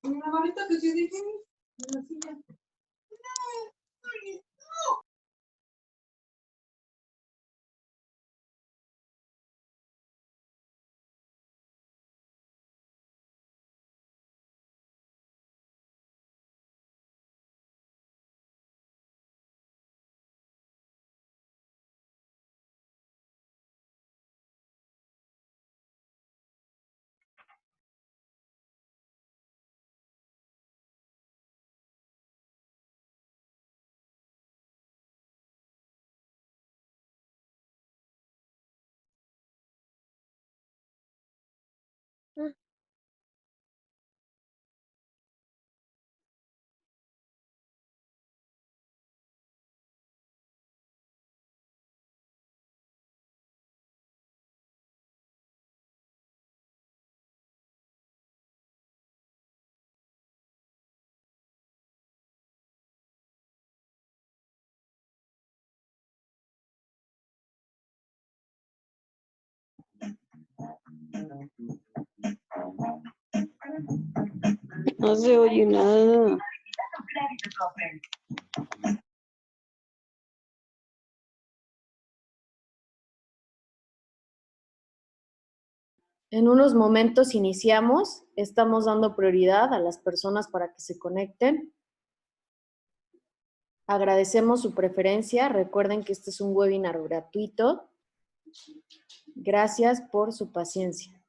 Una varita que te dije en la silla. No se oye nada. En unos momentos iniciamos, estamos dando prioridad a las personas para que se conecten. Agradecemos su preferencia, recuerden que este es un webinar gratuito. Gracias por su paciencia.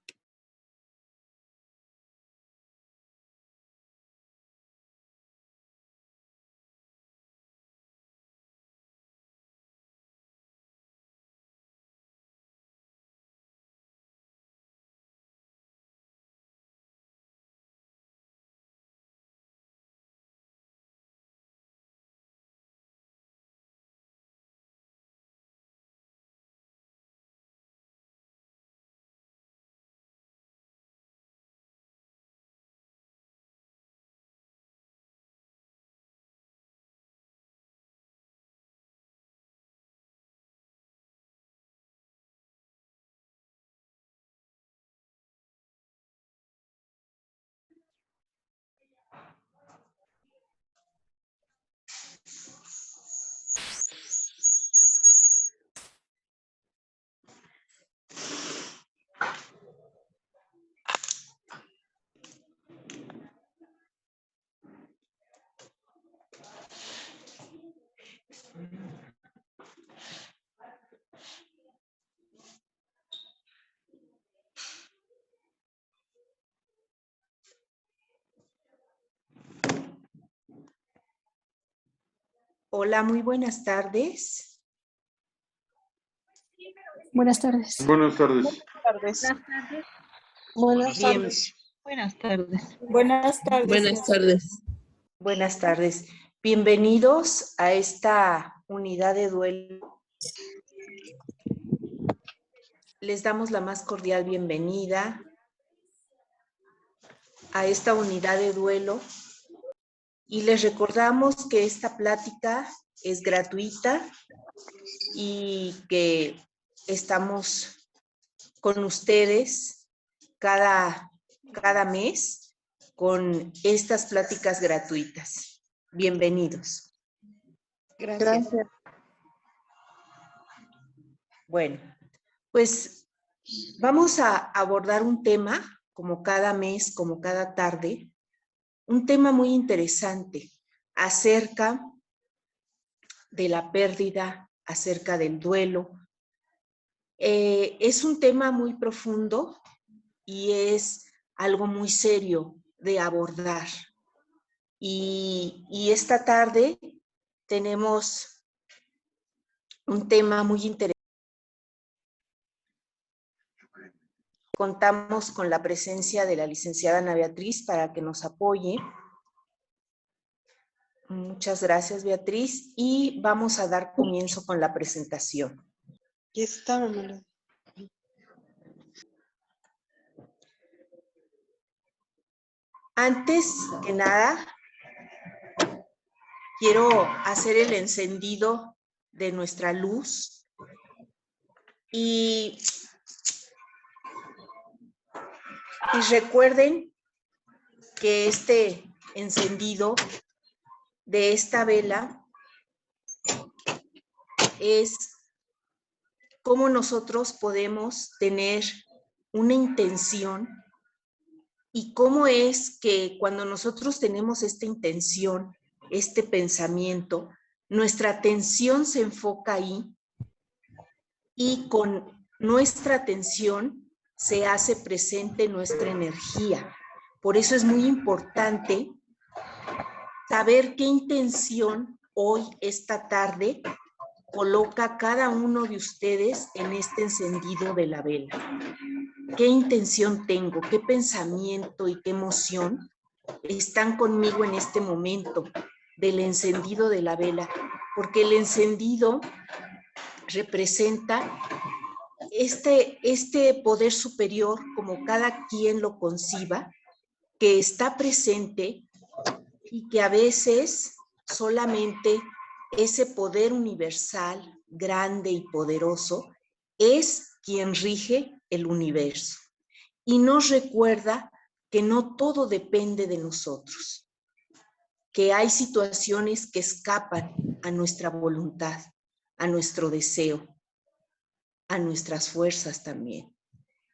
Hola, muy buenas tardes. Buenas tardes. Buenas tardes. Buenas Bien, tardes. Buenas tardes. Buenas tardes. Buenas tardes. buenas tardes. Bienvenidos a esta unidad de duelo. Les damos la más cordial bienvenida a esta unidad de duelo y les recordamos que esta plática es gratuita y que estamos con ustedes cada mes con estas pláticas gratuitas. Bienvenidos. Gracias. Bueno, pues vamos a abordar un tema, como cada mes, como cada tarde, un tema muy interesante acerca de la pérdida, acerca del duelo. Es un tema muy profundo y es algo muy serio de abordar. Y esta tarde tenemos un tema muy interesante. Contamos con la presencia de la licenciada Ana Beatriz para que nos apoye. Muchas gracias, Beatriz. Y vamos a dar comienzo con la presentación. Aquí está, mamá. Antes que nada, quiero hacer el encendido de nuestra luz y recuerden que este encendido de esta vela es cómo nosotros podemos tener una intención y cómo es que cuando nosotros tenemos esta intención, este pensamiento, nuestra atención se enfoca ahí y con nuestra atención se hace presente nuestra energía. Por eso es muy importante saber qué intención hoy, esta tarde, coloca cada uno de ustedes en este encendido de la vela. ¿Qué intención tengo? ¿Qué pensamiento y qué emoción están conmigo en este momento del encendido de la vela? Porque el encendido representa este poder superior, como cada quien lo conciba, que está presente y que a veces solamente ese poder universal, grande y poderoso, es quien rige el universo. Y nos recuerda que no todo depende de nosotros, que hay situaciones que escapan a nuestra voluntad, a nuestro deseo, a nuestras fuerzas también.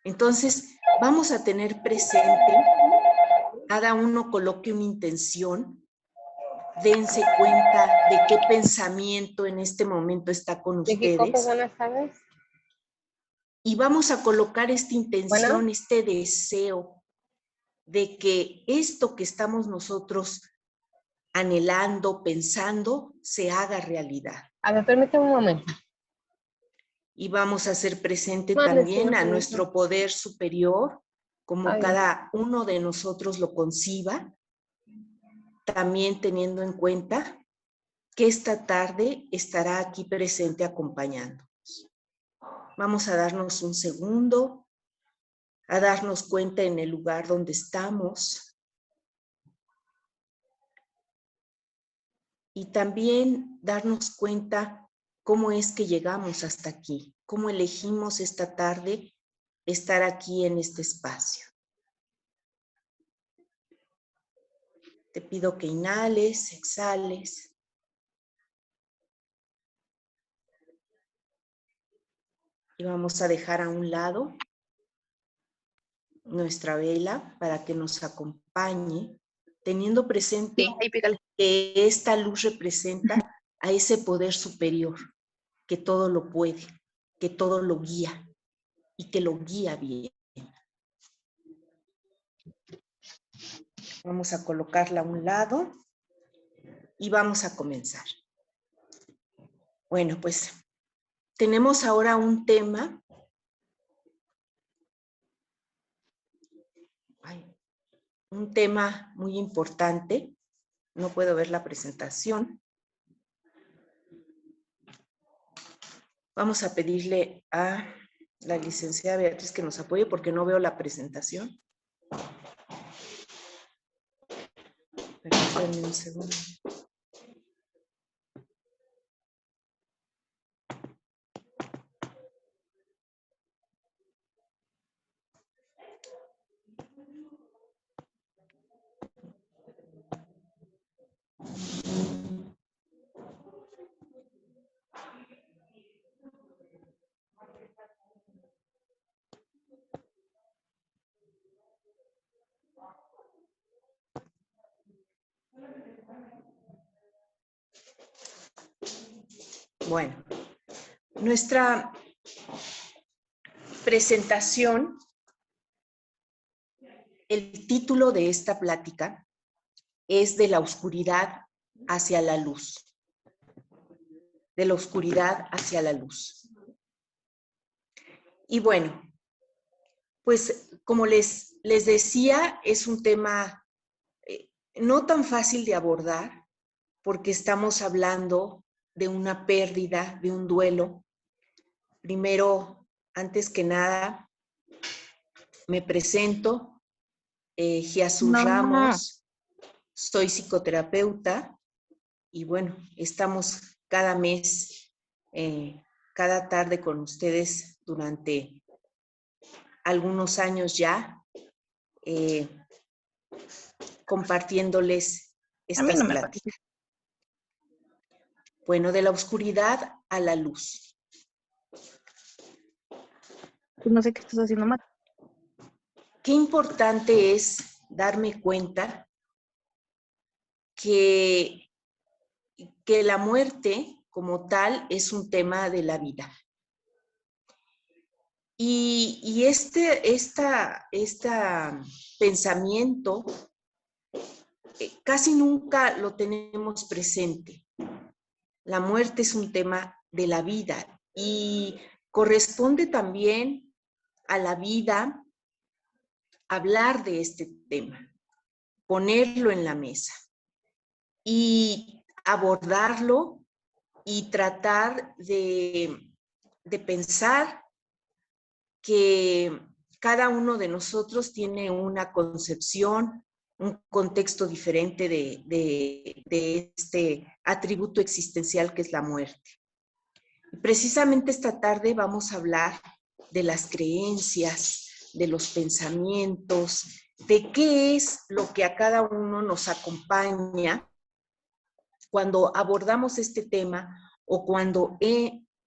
Entonces, vamos a tener presente, cada uno coloque una intención, dense cuenta de qué pensamiento en este momento está con ¿De qué copa? ustedes. Buenas tardes. Y vamos a colocar esta intención, Bueno. este deseo de que esto que estamos nosotros anhelando, pensando, se haga realidad. A ver, permíteme un momento. Y vamos a hacer presente Mande, también a señor. nuestro poder superior, como Ay. cada uno de nosotros lo conciba, también teniendo en cuenta que esta tarde estará aquí presente acompañándonos. Vamos a darnos un segundo, a darnos cuenta en el lugar donde estamos. Y también darnos cuenta cómo es que llegamos hasta aquí, cómo elegimos esta tarde estar aquí en este espacio. Te pido que inhales, exhales. Y vamos a dejar a un lado nuestra vela para que nos acompañe, teniendo presente que esta luz representa a ese poder superior, que todo lo puede, que todo lo guía y que lo guía bien. Vamos a colocarla a un lado y vamos a comenzar. Bueno, pues tenemos ahora un tema. Un tema muy importante. No puedo ver la presentación. Vamos a pedirle a la licenciada Beatriz que nos apoye porque no veo la presentación. Permítanme un segundo. Bueno, nuestra presentación, el título de esta plática es de la oscuridad hacia la luz. De la oscuridad hacia la luz. Y bueno, pues como les decía, es un tema no tan fácil de abordar porque estamos hablando de una pérdida, de un duelo. Primero, antes que nada, me presento, Giasul Ramos, soy psicoterapeuta y bueno, estamos cada mes, cada tarde con ustedes durante algunos años ya. compartiéndoles A mí estas no me pláticas. Bueno, de la oscuridad a la luz. Pues no sé qué estás haciendo mal. Qué importante es darme cuenta que la muerte como tal es un tema de la vida. Y este pensamiento casi nunca lo tenemos presente. La muerte es un tema de la vida y corresponde también a la vida hablar de este tema, ponerlo en la mesa y abordarlo y tratar de pensar que cada uno de nosotros tiene una concepción, un contexto diferente de este atributo existencial que es la muerte. Precisamente esta tarde vamos a hablar de las creencias, de los pensamientos, de qué es lo que a cada uno nos acompaña cuando abordamos este tema o cuando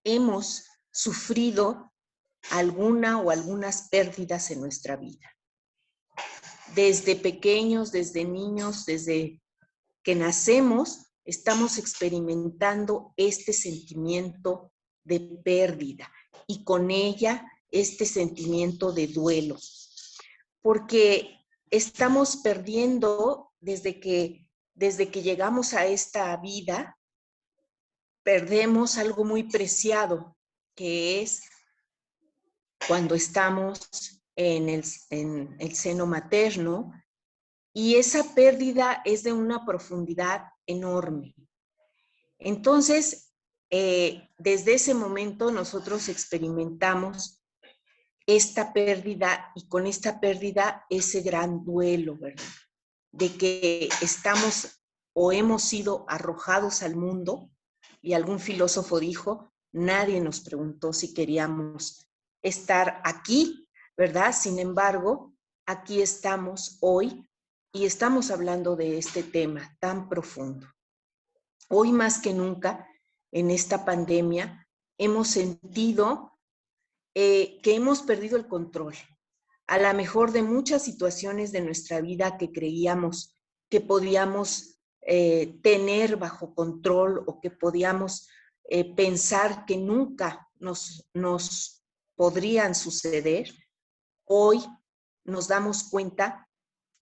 hemos sufrido alguna o algunas pérdidas en nuestra vida. Desde pequeños, desde niños, desde que nacemos, estamos experimentando este sentimiento de pérdida y con ella este sentimiento de duelo. Porque estamos perdiendo desde que llegamos a esta vida, perdemos algo muy preciado, que es cuando estamos en el seno materno, y esa pérdida es de una profundidad enorme. Entonces, desde ese momento nosotros experimentamos esta pérdida y con esta pérdida ese gran duelo, ¿verdad? De que estamos o hemos sido arrojados al mundo y algún filósofo dijo, nadie nos preguntó si queríamos estar aquí, ¿verdad? Sin embargo, aquí estamos hoy y estamos hablando de este tema tan profundo. Hoy más que nunca, en esta pandemia, hemos sentido que hemos perdido el control, a lo mejor de muchas situaciones de nuestra vida que creíamos que podíamos tener bajo control o que podíamos pensar que nunca nos podrían suceder. Hoy nos damos cuenta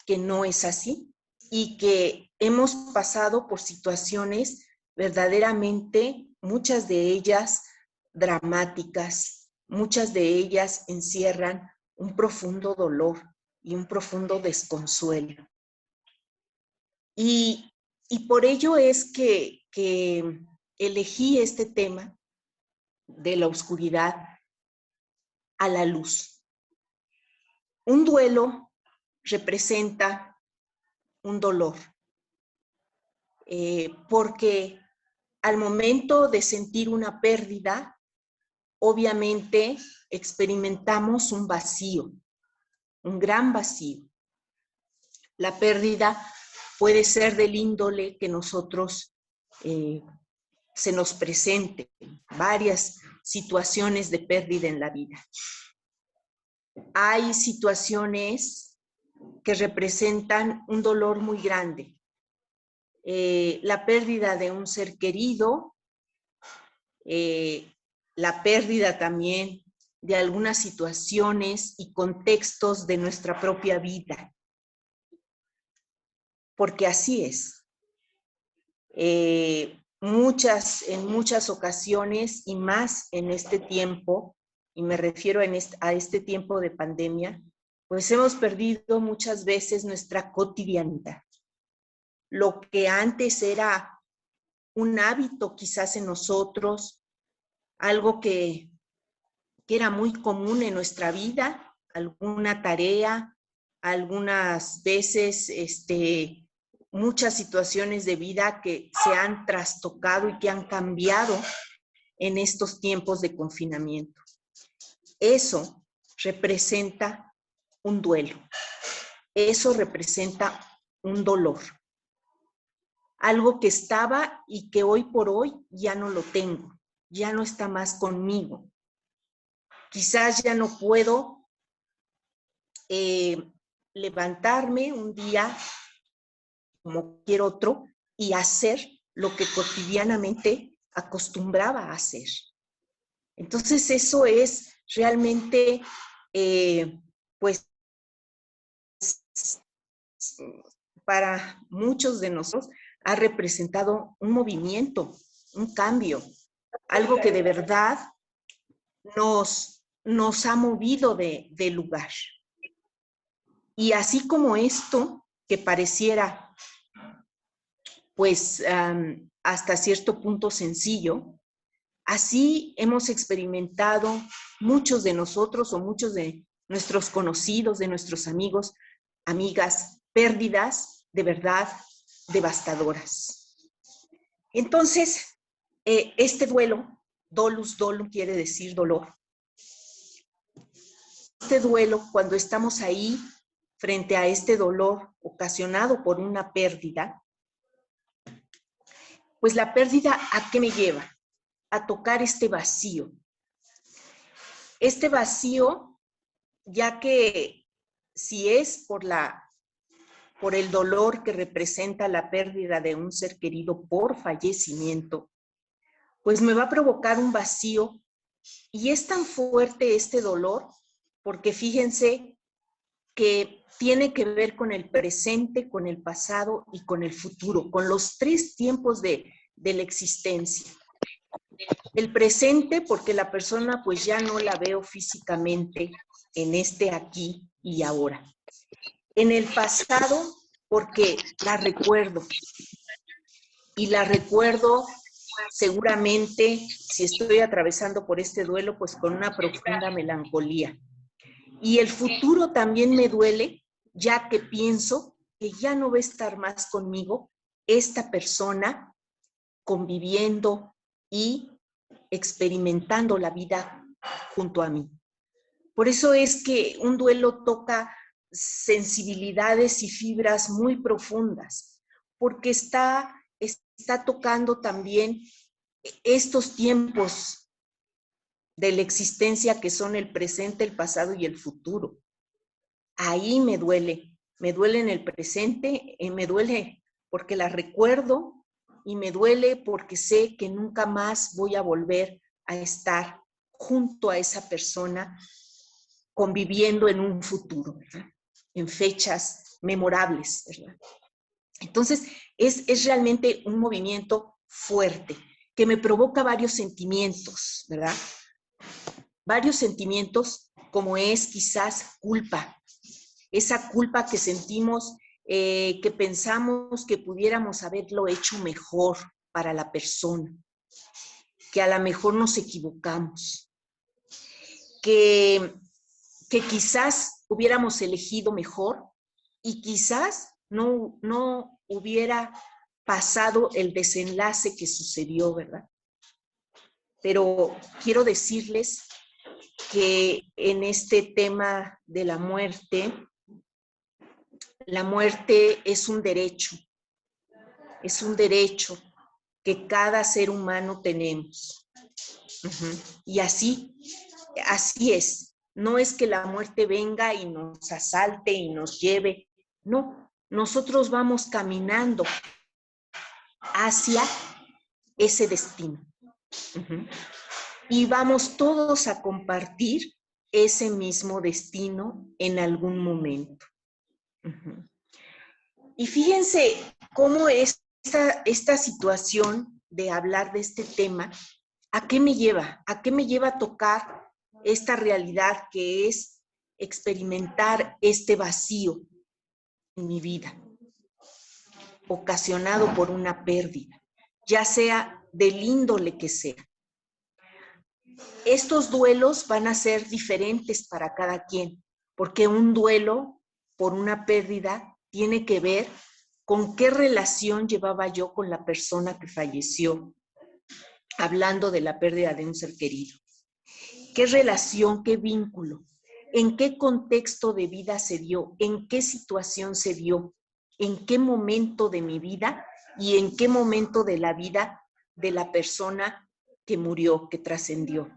que no es así y que hemos pasado por situaciones verdaderamente, muchas de ellas dramáticas, muchas de ellas encierran un profundo dolor y un profundo desconsuelo. Y por ello es que elegí este tema de la oscuridad a la luz. Un duelo representa un dolor, porque al momento de sentir una pérdida, obviamente experimentamos un vacío, un gran vacío. La pérdida puede ser del índole que nosotros se nos presente, varias situaciones de pérdida en la vida. Hay situaciones que representan un dolor muy grande. La pérdida de un ser querido, la pérdida también de algunas situaciones y contextos de nuestra propia vida. Porque así es. En muchas ocasiones y más en este tiempo, y me refiero a este tiempo de pandemia, pues hemos perdido muchas veces nuestra cotidianidad. Lo que antes era un hábito quizás en nosotros, algo que era muy común en nuestra vida, alguna tarea, algunas veces muchas situaciones de vida que se han trastocado y que han cambiado en estos tiempos de confinamiento. Eso representa un duelo. Eso representa un dolor. Algo que estaba y que hoy por hoy ya no lo tengo, ya no está más conmigo. Quizás ya no puedo levantarme un día como cualquier otro y hacer lo que cotidianamente acostumbraba a hacer. Entonces eso es realmente, pues, para muchos de nosotros ha representado un movimiento, un cambio, algo que de verdad nos ha movido de lugar. Y así como esto, que pareciera, pues, hasta cierto punto sencillo, así hemos experimentado muchos de nosotros o muchos de nuestros conocidos, de nuestros amigos, amigas, pérdidas de verdad devastadoras. Entonces, este duelo, dolus dolum quiere decir dolor. Este duelo, cuando estamos ahí frente a este dolor ocasionado por una pérdida, pues la pérdida, ¿a qué me lleva? A tocar este vacío. Este vacío, ya que si es por el dolor que representa la pérdida de un ser querido por fallecimiento, pues me va a provocar un vacío. Y es tan fuerte este dolor, porque fíjense que tiene que ver con el presente, con el pasado y con el futuro, con los tres tiempos de la existencia. El presente, porque la persona pues ya no la veo físicamente en este aquí y ahora. En el pasado, porque la recuerdo. Y la recuerdo seguramente, si estoy atravesando por este duelo, pues con una profunda melancolía. Y el futuro también me duele, ya que pienso que ya no va a estar más conmigo esta persona conviviendo y experimentando la vida junto a mí. Por eso es que un duelo toca sensibilidades y fibras muy profundas, porque está tocando también estos tiempos de la existencia que son el presente, el pasado y el futuro. Ahí me duele en el presente, me duele porque la recuerdo y me duele porque sé que nunca más voy a volver a estar junto a esa persona conviviendo en un futuro, ¿verdad? En fechas memorables, ¿verdad? Entonces, es realmente un movimiento fuerte que me provoca varios sentimientos, ¿verdad? Varios sentimientos como es quizás culpa, esa culpa que sentimos, que pensamos que pudiéramos haberlo hecho mejor para la persona, que a lo mejor nos equivocamos, que quizás hubiéramos elegido mejor y quizás no hubiera pasado el desenlace que sucedió, ¿verdad? Pero quiero decirles que en este tema de la muerte es un derecho que cada ser humano tenemos. Y así es. No es que la muerte venga y nos asalte y nos lleve. No, nosotros vamos caminando hacia ese destino. Y vamos todos a compartir ese mismo destino en algún momento. Y fíjense cómo esta situación de hablar de este tema, ¿a qué me lleva? ¿A qué me lleva a tocar esta realidad que es experimentar este vacío en mi vida, ocasionado por una pérdida, ya sea del índole que sea? Estos duelos van a ser diferentes para cada quien, porque un duelo por una pérdida tiene que ver con qué relación llevaba yo con la persona que falleció, hablando de la pérdida de un ser querido. ¿Qué relación, qué vínculo? ¿En qué contexto de vida se dio? ¿En qué situación se dio? en qué momento de mi vida y en qué momento de la vida de la persona que murió, que trascendió.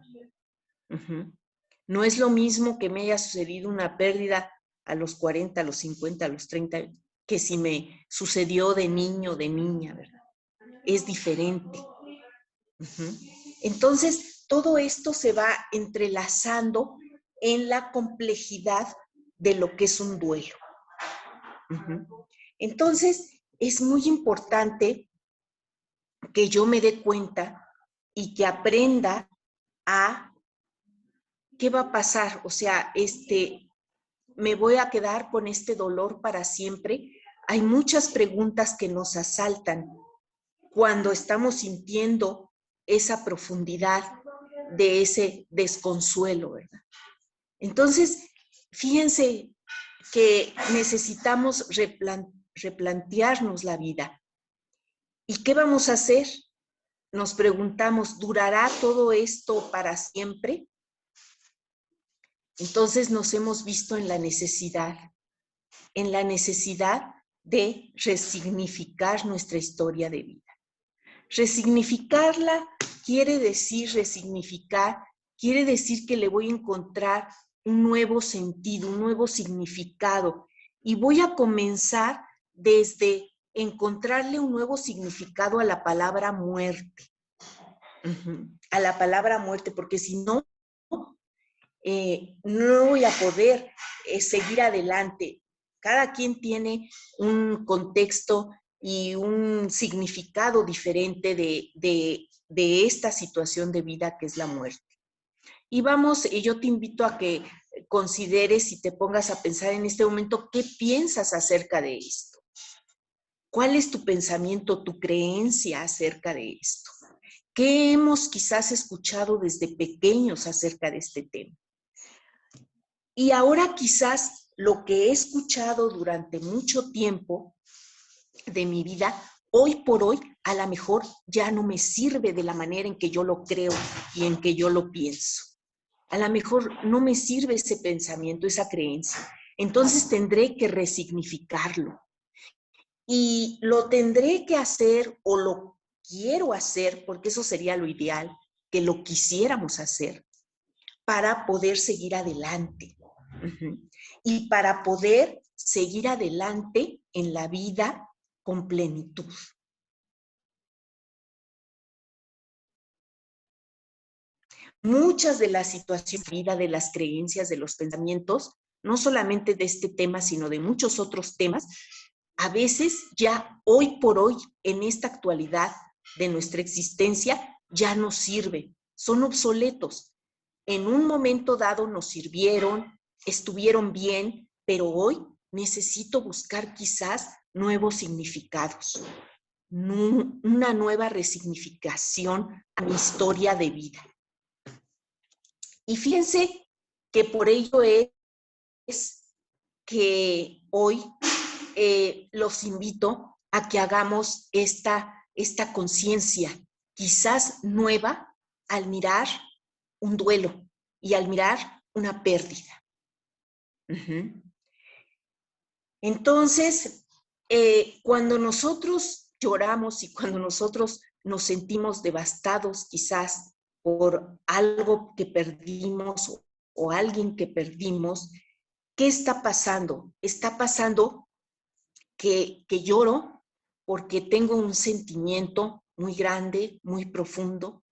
No es lo mismo que me haya sucedido una pérdida a los 40, a los 50, a los 30, que si me sucedió de niño, de niña, ¿verdad? Es diferente. Entonces, todo esto se va entrelazando en la complejidad de lo que es un duelo. Entonces, es muy importante que yo me dé cuenta y que aprenda a qué va a pasar. O sea, ¿me voy a quedar con este dolor para siempre? Hay muchas preguntas que nos asaltan cuando estamos sintiendo esa profundidad de ese desconsuelo, ¿verdad? Entonces, fíjense que necesitamos replantearnos la vida. ¿Y qué vamos a hacer? Nos preguntamos, ¿durará todo esto para siempre? Entonces nos hemos visto en la necesidad de resignificar nuestra historia de vida. Resignificarla quiere decir que le voy a encontrar un nuevo sentido, un nuevo significado. Y voy a comenzar desde encontrarle un nuevo significado a la palabra muerte. A la palabra muerte, porque si no, no voy a poder seguir adelante. Cada quien tiene un contexto y un significado diferente de esta situación de vida que es la muerte. Y yo te invito a que consideres y te pongas a pensar en este momento qué piensas acerca de esto. ¿Cuál es tu pensamiento, tu creencia acerca de esto? ¿Qué hemos quizás escuchado desde pequeños acerca de este tema? Y ahora quizás lo que he escuchado durante mucho tiempo de mi vida, hoy por hoy, a lo mejor ya no me sirve de la manera en que yo lo creo y en que yo lo pienso. A lo mejor no me sirve ese pensamiento, esa creencia. Entonces tendré que resignificarlo. Y lo tendré que hacer o lo quiero hacer, porque eso sería lo ideal, que lo quisiéramos hacer, para poder seguir adelante. Y para poder seguir adelante en la vida con plenitud. Muchas de las situaciones de vida, de las creencias, de los pensamientos, no solamente de este tema, sino de muchos otros temas, a veces ya hoy por hoy, en esta actualidad de nuestra existencia, ya no sirven, son obsoletos. En un momento dado nos sirvieron, estuvieron bien, pero hoy necesito buscar quizás nuevos significados, una nueva resignificación a mi historia de vida. Y fíjense que por ello es que hoy los invito a que hagamos esta conciencia, quizás nueva, al mirar un duelo y al mirar una pérdida. Entonces, cuando nosotros lloramos y cuando nosotros nos sentimos devastados quizás por algo que perdimos o alguien que perdimos, ¿qué está pasando? Está pasando que lloro porque tengo un sentimiento muy grande, muy profundo,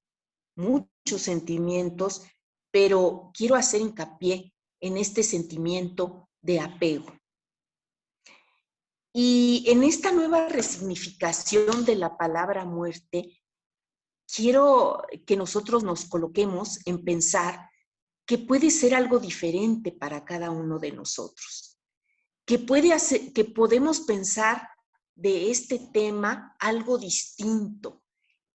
muchos sentimientos, pero quiero hacer hincapié en este sentimiento de apego. Y en esta nueva resignificación de la palabra muerte, quiero que nosotros nos coloquemos en pensar que puede ser algo diferente para cada uno de nosotros, que podemos pensar de este tema algo distinto,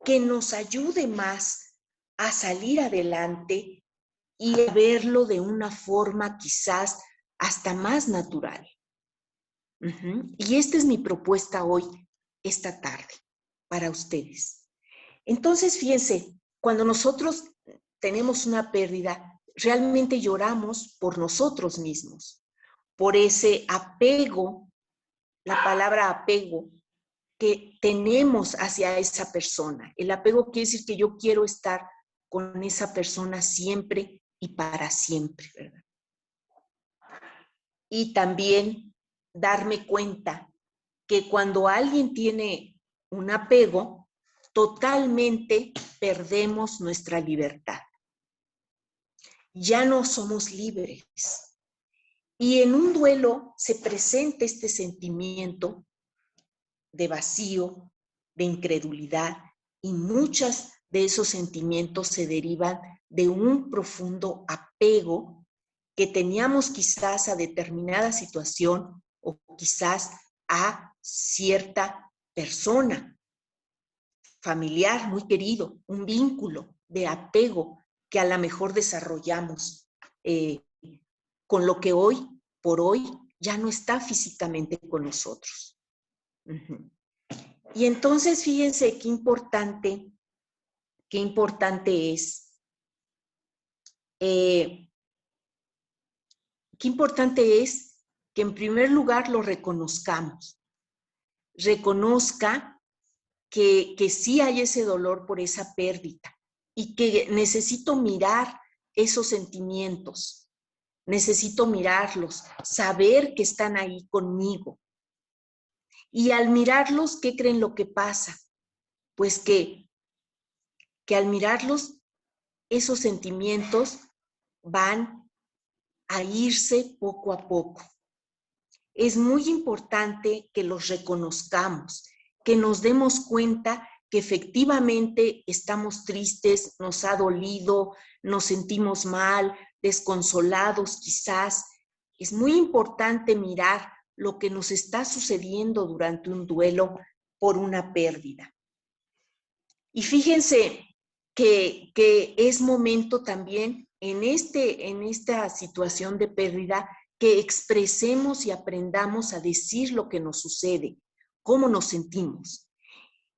que nos ayude más a salir adelante y a verlo de una forma quizás hasta más natural. Y esta es mi propuesta hoy, esta tarde, para ustedes. Entonces, fíjense, cuando nosotros tenemos una pérdida, realmente lloramos por nosotros mismos, por ese apego la palabra apego que tenemos hacia esa persona. El apego quiere decir que yo quiero estar con esa persona siempre y para siempre, ¿verdad? Y también darme cuenta que cuando alguien tiene un apego, totalmente perdemos nuestra libertad. Ya no somos libres. Y en un duelo se presenta este sentimiento de vacío, de incredulidad, y muchos de esos sentimientos se derivan de un profundo apego que teníamos quizás a determinada situación o quizás a cierta persona, familiar muy querido, un vínculo de apego que a lo mejor desarrollamos con lo que hoy por hoy ya no está físicamente con nosotros. Y entonces fíjense qué importante es, qué importante es que en primer lugar lo reconozcamos. Reconozca que sí hay ese dolor por esa pérdida y que necesito mirar esos sentimientos, necesito mirarlos, saber que están ahí conmigo. Y al mirarlos, ¿qué creen lo que pasa? Pues que al mirarlos, esos sentimientos van a irse poco a poco. Es muy importante que los reconozcamos, que nos demos cuenta que efectivamente estamos tristes, nos ha dolido, nos sentimos mal, desconsolados quizás. Es muy importante mirar lo que nos está sucediendo durante un duelo por una pérdida. Y fíjense que es momento también en esta situación de pérdida que expresemos y aprendamos a decir lo que nos sucede, cómo nos sentimos.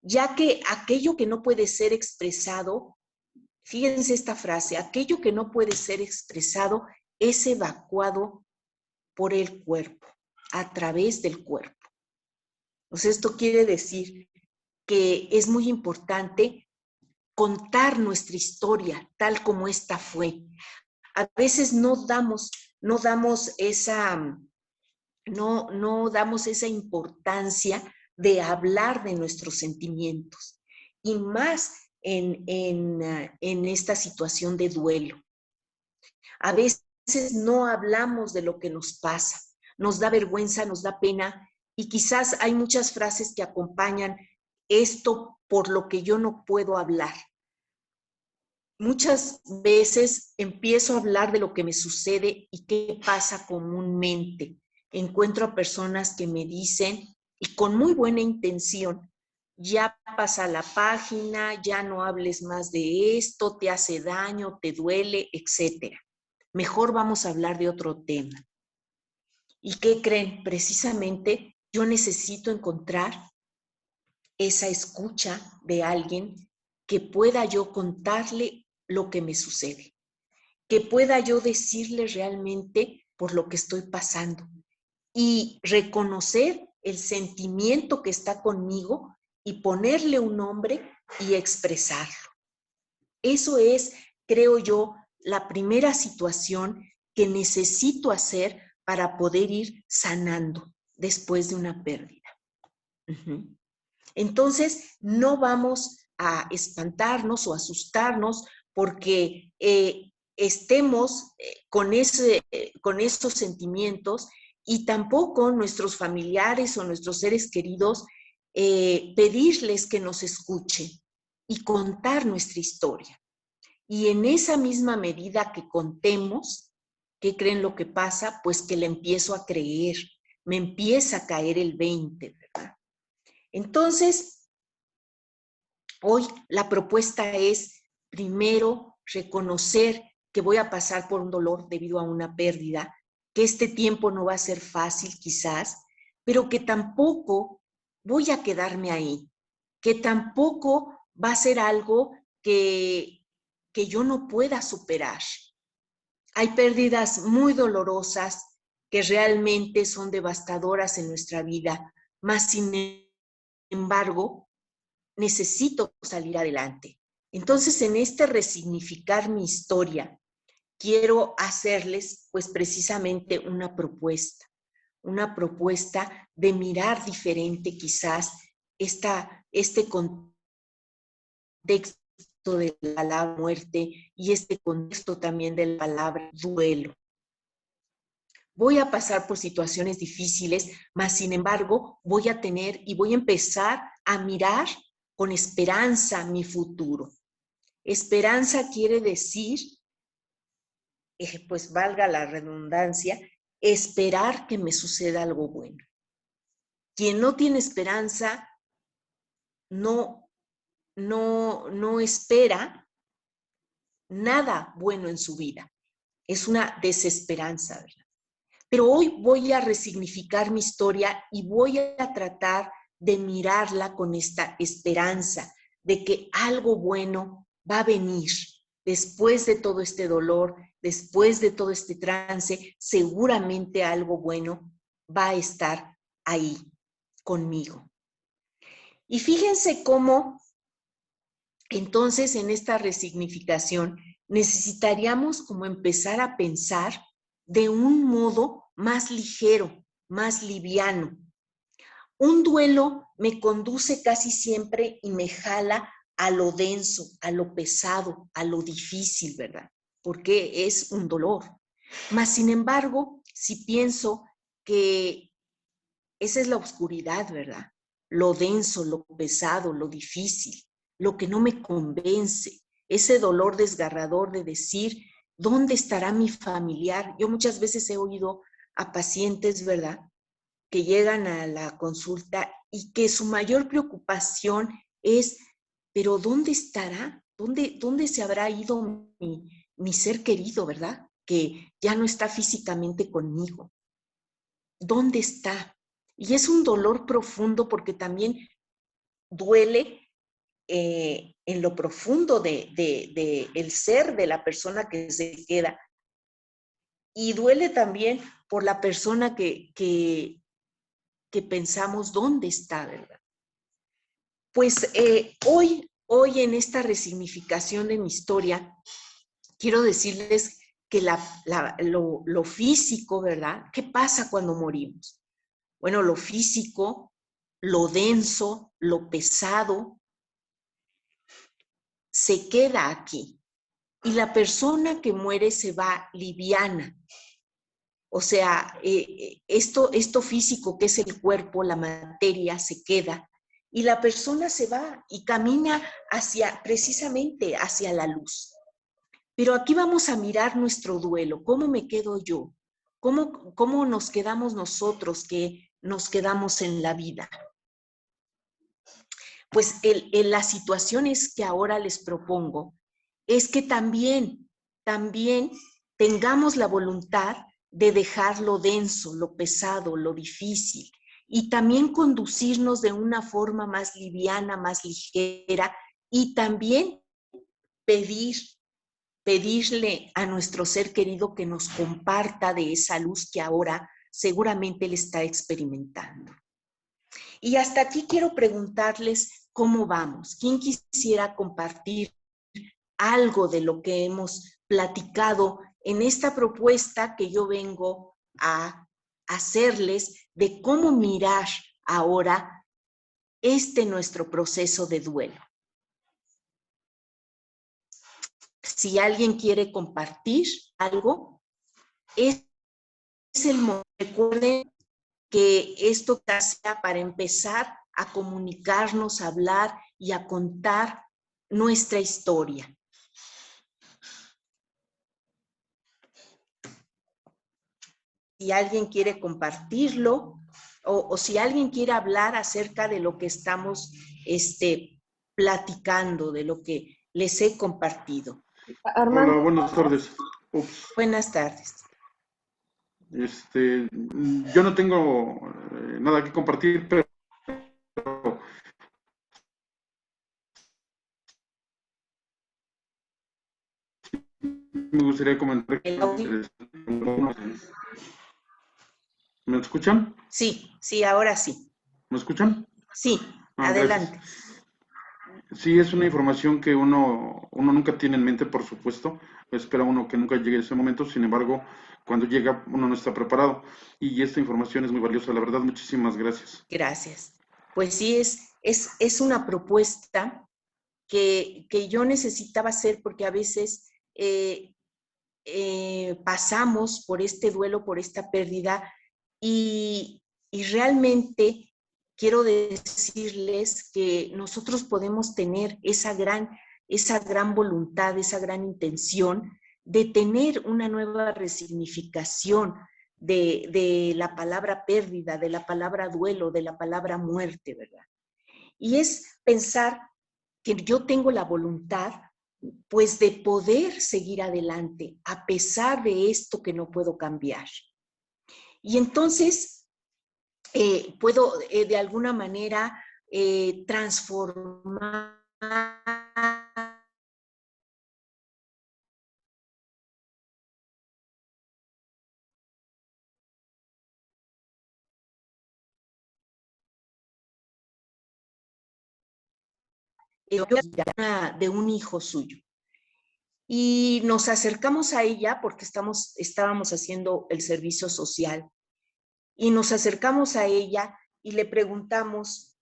Ya que aquello que no puede ser expresado, fíjense esta frase, aquello que no puede ser expresado es evacuado por el cuerpo, a través del cuerpo. Entonces, esto quiere decir que es muy importante contar nuestra historia tal como esta fue. A veces no damos esa importancia de hablar de nuestros sentimientos, y más en esta situación de duelo. A veces no hablamos de lo que nos pasa, nos da vergüenza, nos da pena, y quizás hay muchas frases que acompañan esto por lo que yo no puedo hablar. Muchas veces empiezo a hablar de lo que me sucede y qué pasa comúnmente. Encuentro a personas que me dicen, y con muy buena intención, ya pasa la página, ya no hables más de esto, te hace daño, te duele, etc. Mejor vamos a hablar de otro tema. ¿Y qué creen? Precisamente yo necesito encontrar esa escucha de alguien que pueda yo contarle lo que me sucede, que pueda yo decirle realmente por lo que estoy pasando y reconocer el sentimiento que está conmigo y ponerle un nombre y expresarlo. Eso es, creo yo, la primera situación que necesito hacer para poder ir sanando después de una pérdida. Entonces, no vamos a espantarnos o asustarnos porque estemos con esos sentimientos, y tampoco nuestros familiares o nuestros seres queridos pedirles que nos escuchen y contar nuestra historia. Y en esa misma medida que contemos, ¿qué creen lo que pasa? Pues que le empiezo a creer, me empieza a caer el 20, ¿verdad? Entonces, hoy la propuesta es, primero, reconocer que voy a pasar por un dolor debido a una pérdida, que este tiempo no va a ser fácil quizás, pero que tampoco voy a quedarme ahí, que tampoco va a ser algo que yo no pueda superar. Hay pérdidas muy dolorosas que realmente son devastadoras en nuestra vida, mas sin embargo, necesito salir adelante. Entonces, en este resignificar mi historia, quiero hacerles, pues, precisamente una propuesta de mirar diferente quizás este contexto de la palabra muerte y este contexto también de la palabra duelo. Voy a pasar por situaciones difíciles, mas sin embargo voy a tener y voy a empezar a mirar con esperanza mi futuro. Esperanza quiere decir, pues valga la redundancia, esperar que me suceda algo bueno. Quien no tiene esperanza no espera nada bueno en su vida. Es una desesperanza, ¿verdad? Pero hoy voy a resignificar mi historia y voy a tratar de mirarla con esta esperanza de que algo bueno va a venir después de todo este dolor, después de todo este trance, seguramente algo bueno va a estar ahí conmigo. Y fíjense cómo entonces en esta resignificación necesitaríamos como empezar a pensar de un modo más ligero, más liviano. Un duelo me conduce casi siempre y me jala a lo denso, a lo pesado, a lo difícil, ¿verdad? Porque es un dolor. Mas, sin embargo, si pienso que esa es la oscuridad, ¿verdad? Lo denso, lo pesado, lo difícil, lo que no me convence, ese dolor desgarrador de decir, ¿dónde estará mi familiar? Yo muchas veces he oído a pacientes, ¿verdad?, que llegan a la consulta y que su mayor preocupación es, ¿pero dónde estará? ¿Dónde se habrá ido mi ser querido, ¿verdad? Que ya no está físicamente conmigo. ¿Dónde está? Y es un dolor profundo porque también duele en lo profundo de el ser de la persona que se queda. Y duele también por la persona que pensamos dónde está, ¿verdad? Pues hoy en esta resignificación de mi historia, quiero decirles que lo físico, ¿verdad? ¿Qué pasa cuando morimos? Bueno, lo físico, lo denso, lo pesado, se queda aquí. Y la persona que muere se va liviana. O sea, esto físico que es el cuerpo, la materia, se queda. Y la persona se va y camina precisamente hacia la luz. Pero aquí vamos a mirar nuestro duelo. ¿Cómo me quedo yo? ¿Cómo nos quedamos nosotros que nos quedamos en la vida? Pues las situaciones que ahora les propongo es que también tengamos la voluntad de dejar lo denso, lo pesado, lo difícil, y también conducirnos de una forma más liviana, más ligera, y también pedirle a nuestro ser querido que nos comparta de esa luz que ahora seguramente él está experimentando. Y hasta aquí quiero preguntarles cómo vamos. ¿Quién quisiera compartir algo de lo que hemos platicado en esta propuesta que yo vengo a hacerles de cómo mirar ahora nuestro proceso de duelo? Si alguien quiere compartir algo, es el momento. Recuerden que esto sea para empezar a comunicarnos, a hablar y a contar nuestra historia. Si alguien quiere compartirlo o si alguien quiere hablar acerca de lo que estamos platicando, de lo que les he compartido. Armando. Hola, buenas tardes. Ups. Buenas tardes. Yo no tengo nada que compartir, pero me gustaría comentar. ¿Me escuchan? Sí, ahora sí. ¿Me escuchan? Sí, Ah, adelante. gracias. Sí, es una información que uno nunca tiene en mente, por supuesto. Espera uno que nunca llegue ese momento, sin embargo, cuando llega uno no está preparado. Y esta información es muy valiosa, la verdad, muchísimas gracias. Gracias. Pues sí, es una propuesta que yo necesitaba hacer porque a veces pasamos por este duelo, por esta pérdida y realmente quiero decirles que nosotros podemos tener esa gran voluntad, esa gran intención de tener una nueva resignificación de la palabra pérdida, de la palabra duelo, de la palabra muerte, ¿verdad? Y es pensar que yo tengo la voluntad pues de poder seguir adelante a pesar de esto que no puedo cambiar. Y entonces puedo de alguna manera transformar de un hijo suyo. Y nos acercamos a ella porque estábamos haciendo el servicio social y nos acercamos a ella y le preguntamos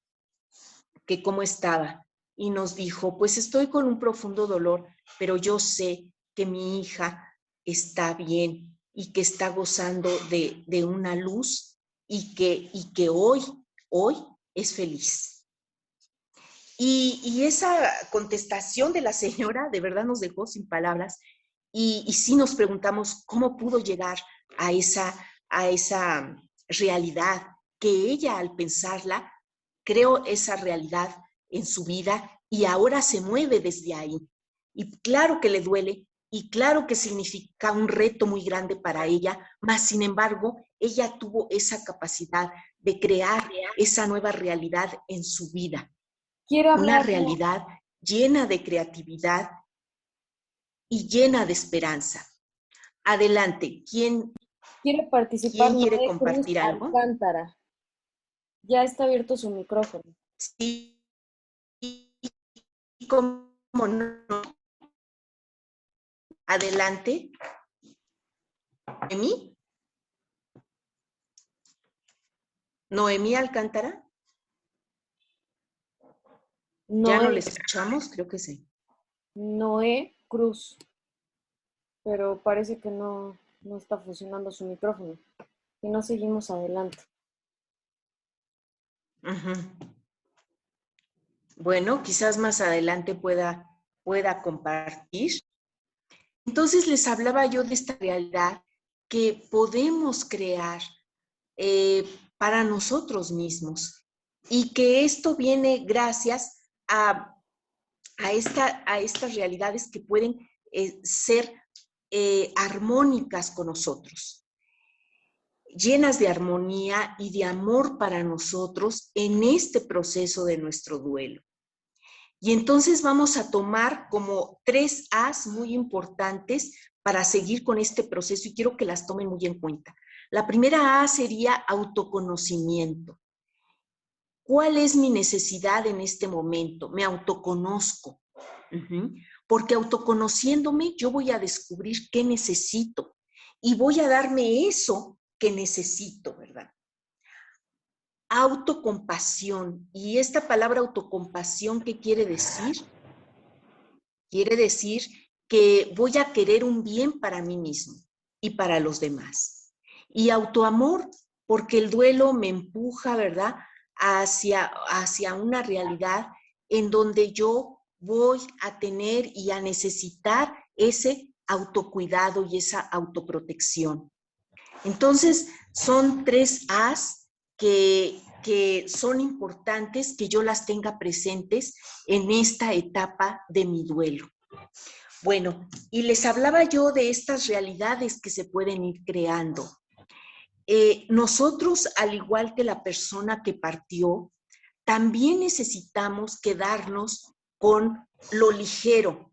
que cómo estaba y nos dijo, pues estoy con un profundo dolor, pero yo sé que mi hija está bien y que está gozando de una luz y que hoy es feliz. Y esa contestación de la señora de verdad nos dejó sin palabras y sí nos preguntamos cómo pudo llegar a esa realidad que ella al pensarla creó esa realidad en su vida y ahora se mueve desde ahí. Y claro que le duele y claro que significa un reto muy grande para ella, mas sin embargo, ella tuvo esa capacidad de crear esa nueva realidad en su vida. Quiero Una hablar, realidad llena de creatividad y llena de esperanza. Adelante, quiere participar quién quiere Noé Cruz compartir algo? Alcántara. Ya está abierto su micrófono. Sí, cómo no. Adelante. ¿Noemí? ¿Noemí Alcántara? ¿Ya no le escuchamos? Creo que sí. Noé Cruz, pero parece que no está funcionando su micrófono. Y no seguimos adelante. Uh-huh. Bueno, quizás más adelante pueda compartir. Entonces les hablaba yo de esta realidad que podemos crear para nosotros mismos y que esto viene gracias a estas realidades que pueden ser armónicas con nosotros, llenas de armonía y de amor para nosotros en este proceso de nuestro duelo. Y entonces vamos a tomar como 3 A's muy importantes para seguir con este proceso y quiero que las tomen muy en cuenta. La primera A sería autoconocimiento. ¿Cuál es mi necesidad en este momento? Me autoconozco. Porque autoconociéndome yo voy a descubrir qué necesito y voy a darme eso que necesito, ¿verdad? Autocompasión. ¿Y esta palabra autocompasión qué quiere decir? Quiere decir que voy a querer un bien para mí mismo y para los demás. Y autoamor, porque el duelo me empuja, ¿verdad?, hacia una realidad en donde yo voy a tener y a necesitar ese autocuidado y esa autoprotección. Entonces, son 3 A's que son importantes que yo las tenga presentes en esta etapa de mi duelo. Bueno, y les hablaba yo de estas realidades que se pueden ir creando. Nosotros, al igual que la persona que partió, también necesitamos quedarnos con lo ligero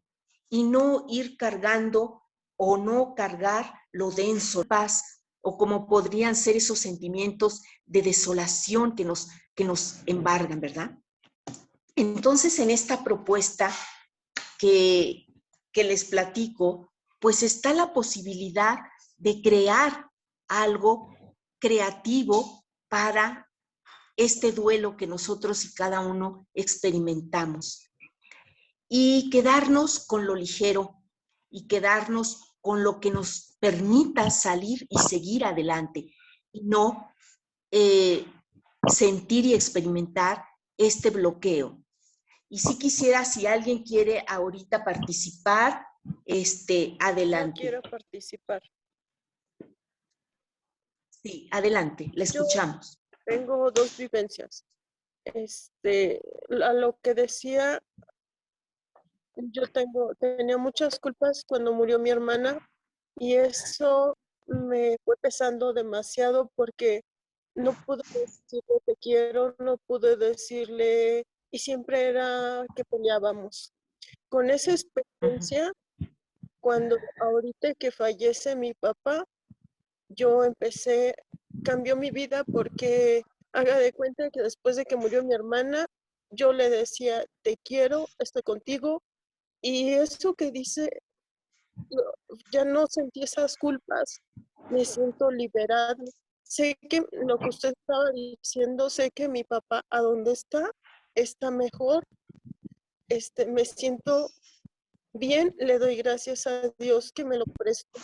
y no ir cargando o no cargar lo denso. Paz, o como podrían ser esos sentimientos de desolación que nos embargan, ¿verdad? Entonces, en esta propuesta que les platico, pues está la posibilidad de crear algo creativo para este duelo que nosotros y cada uno experimentamos. Y quedarnos con lo ligero y quedarnos con lo que nos permita salir y seguir adelante y no sentir y experimentar este bloqueo. Y si quisiera, si alguien quiere ahorita participar, adelante. No quiero participar. Sí, adelante, la escuchamos. Tengo dos vivencias. A lo que decía, tenía muchas culpas cuando murió mi hermana y eso me fue pesando demasiado porque no pude decirle te quiero, no pude decirle, y siempre era que peleábamos. Con esa experiencia, cuando ahorita que fallece mi papá, cambió mi vida porque haga de cuenta que después de que murió mi hermana, yo le decía, te quiero, estoy contigo, y eso que dice, ya no sentí esas culpas, me siento liberada. Sé que lo que usted estaba diciendo, sé que mi papá, ¿a dónde está mejor, me siento bien, le doy gracias a Dios que me lo prestó.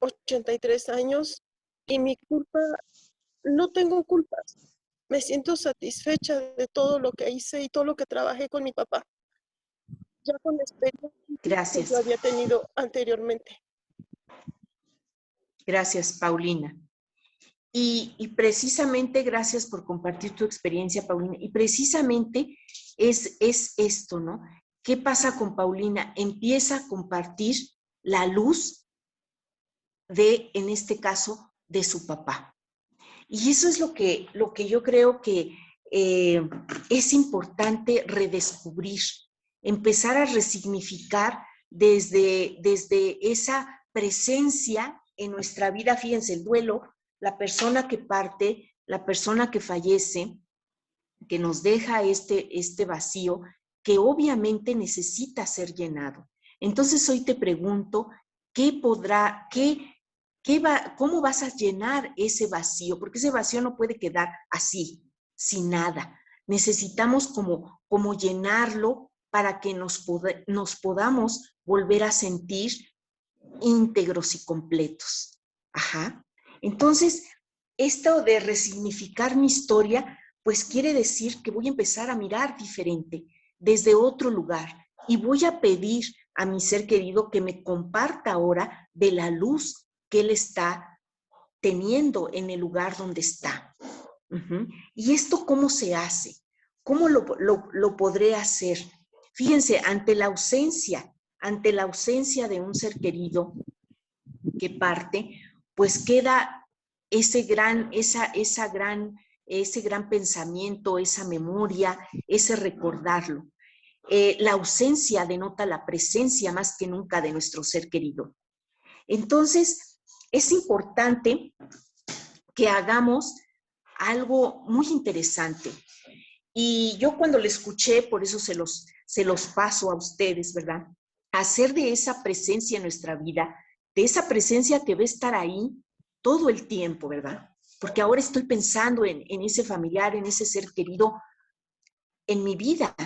83 años y mi culpa, no tengo culpas. Me siento satisfecha de todo lo que hice y todo lo que trabajé con mi papá. Ya con la experiencia Gracias. que yo había tenido anteriormente. Gracias, Paulina. Y precisamente, gracias por compartir tu experiencia, Paulina. Y precisamente es esto, ¿no? ¿Qué pasa con Paulina? Empieza a compartir la luz en este caso, de su papá. Y eso es lo que yo creo que es importante redescubrir, empezar a resignificar desde esa presencia en nuestra vida. Fíjense, el duelo, la persona que parte, la persona que fallece, que nos deja este vacío, que obviamente necesita ser llenado. Entonces hoy te pregunto, ¿cómo vas a llenar ese vacío? Porque ese vacío no puede quedar así, sin nada. Necesitamos como llenarlo para que nos podamos volver a sentir íntegros y completos. Ajá. Entonces, esto de resignificar mi historia, pues quiere decir que voy a empezar a mirar diferente, desde otro lugar, y voy a pedir a mi ser querido que me comparta ahora de la luz que él está teniendo en el lugar donde está. ¿Y esto cómo se hace? ¿Cómo lo podré hacer? Fíjense, ante la ausencia de un ser querido que parte, pues queda ese gran pensamiento, esa memoria, ese recordarlo. La ausencia denota la presencia más que nunca de nuestro ser querido. Entonces, es importante que hagamos algo muy interesante. Y yo cuando lo escuché, por eso se los paso a ustedes, ¿verdad? Hacer de esa presencia en nuestra vida, de esa presencia que va a estar ahí todo el tiempo, ¿verdad? Porque ahora estoy pensando en ese familiar, en ese ser querido, en mi vida,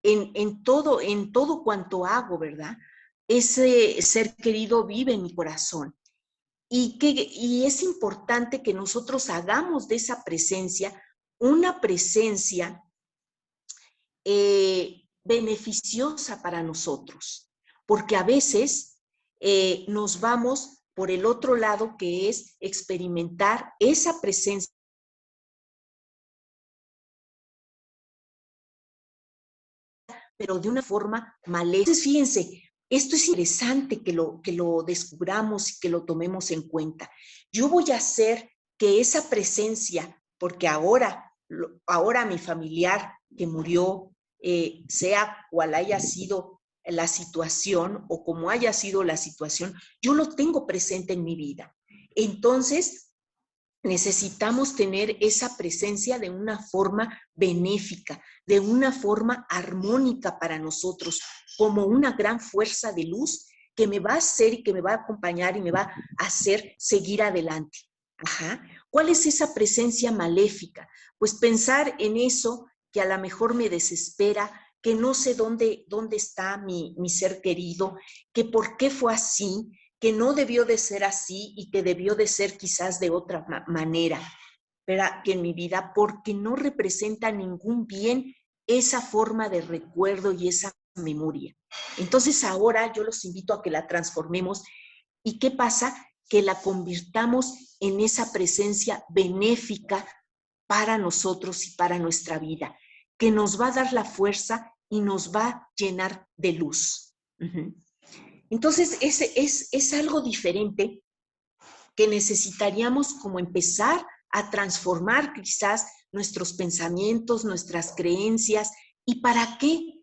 en todo cuanto hago, ¿verdad? Ese ser querido vive en mi corazón. Y es importante que nosotros hagamos de esa presencia una presencia beneficiosa para nosotros, porque a veces nos vamos por el otro lado, que es experimentar esa presencia, pero de una forma maléfica. Entonces, fíjense, esto es interesante que lo descubramos y que lo tomemos en cuenta. Yo voy a hacer que esa presencia, porque ahora mi familiar que murió, sea cual haya sido la situación o como haya sido la situación, yo lo tengo presente en mi vida. Entonces, necesitamos tener esa presencia de una forma benéfica, de una forma armónica para nosotros, como una gran fuerza de luz que me va a hacer y que me va a acompañar y me va a hacer seguir adelante. Ajá. ¿Cuál es esa presencia maléfica? Pues pensar en eso que a lo mejor me desespera, que no sé dónde está mi ser querido, que por qué fue así, que no debió de ser así y que debió de ser quizás de otra manera, ¿verdad? Que en mi vida, porque no representa ningún bien esa forma de recuerdo y esa memoria. Entonces ahora yo los invito a que la transformemos. ¿Y qué pasa? Que la convirtamos en esa presencia benéfica para nosotros y para nuestra vida, que nos va a dar la fuerza y nos va a llenar de luz. Entonces, es algo diferente que necesitaríamos como empezar a transformar quizás nuestros pensamientos, nuestras creencias. ¿Y para qué?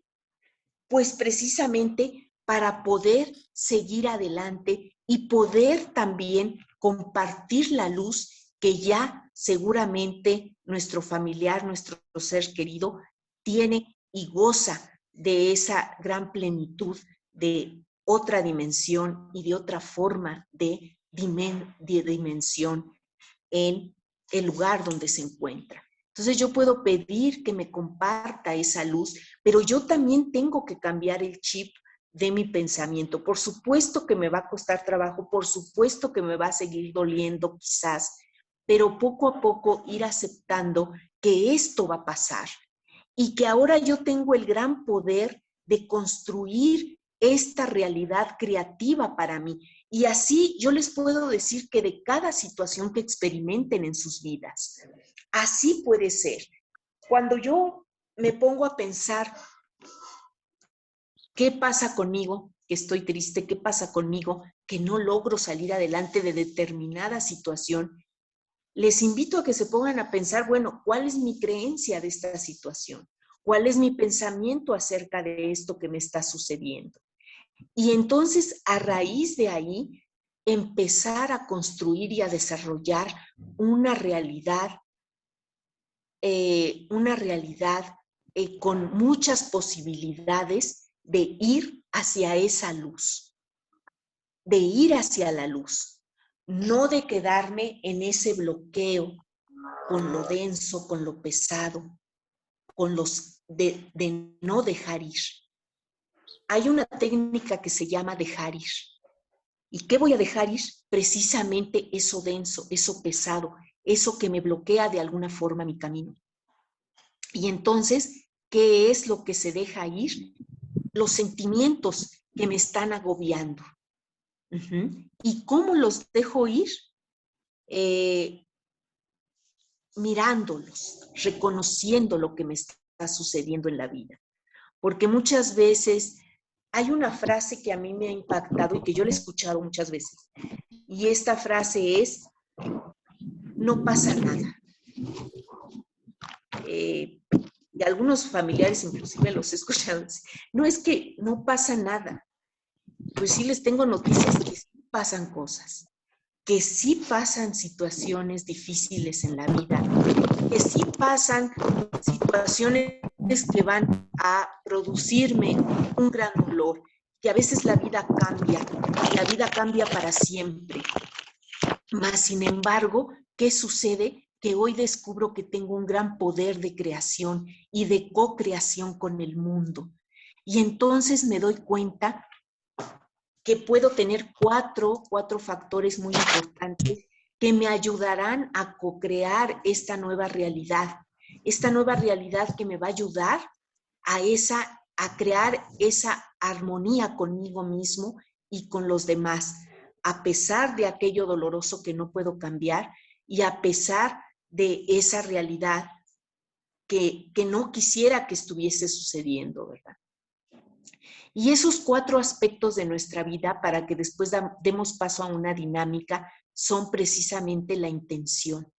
Pues precisamente para poder seguir adelante y poder también compartir la luz que ya seguramente nuestro familiar, nuestro ser querido tiene y goza de esa gran plenitud de otra dimensión y de otra forma de dimensión en el lugar donde se encuentra. Entonces yo puedo pedir que me comparta esa luz, pero yo también tengo que cambiar el chip de mi pensamiento. Por supuesto que me va a costar trabajo, por supuesto que me va a seguir doliendo quizás, pero poco a poco ir aceptando que esto va a pasar y que ahora yo tengo el gran poder de construir esta realidad creativa para mí. Y así yo les puedo decir que de cada situación que experimenten en sus vidas, así puede ser. Cuando yo me pongo a pensar, ¿qué pasa conmigo? Que estoy triste, ¿qué pasa conmigo? Que no logro salir adelante de determinada situación. Les invito a que se pongan a pensar, bueno, ¿cuál es mi creencia de esta situación? ¿Cuál es mi pensamiento acerca de esto que me está sucediendo? Y entonces, a raíz de ahí, empezar a construir y a desarrollar una realidad con muchas posibilidades de ir hacia esa luz, de ir hacia la luz, no de quedarme en ese bloqueo con lo denso, con lo pesado, con los de no dejar ir. Hay una técnica que se llama dejar ir. ¿Y qué voy a dejar ir? Precisamente eso denso, eso pesado, eso que me bloquea de alguna forma mi camino. Y entonces, ¿qué es lo que se deja ir? Los sentimientos que me están agobiando. ¿Y cómo los dejo ir? Mirándolos, reconociendo lo que me está sucediendo en la vida. Porque muchas veces hay una frase que a mí me ha impactado y que yo la he escuchado muchas veces. Y esta frase es, no pasa nada. Y algunos familiares inclusive los he escuchado. No es que no pasa nada. Pues sí les tengo noticias que sí pasan cosas, que sí pasan situaciones difíciles en la vida, que sí pasan situaciones que van a producirme un gran dolor, que a veces la vida cambia para siempre. Mas, sin embargo, ¿qué sucede? Que hoy descubro que tengo un gran poder de creación y de co-creación con el mundo. Y entonces me doy cuenta que puedo tener cuatro factores muy importantes que me ayudarán a co-crear esta nueva realidad que me va a ayudar a crear esa armonía conmigo mismo y con los demás, a pesar de aquello doloroso que no puedo cambiar y a pesar de esa realidad que no quisiera que estuviese sucediendo, ¿verdad? Y esos 4 aspectos de nuestra vida, para que después demos paso a una dinámica, son precisamente la intención.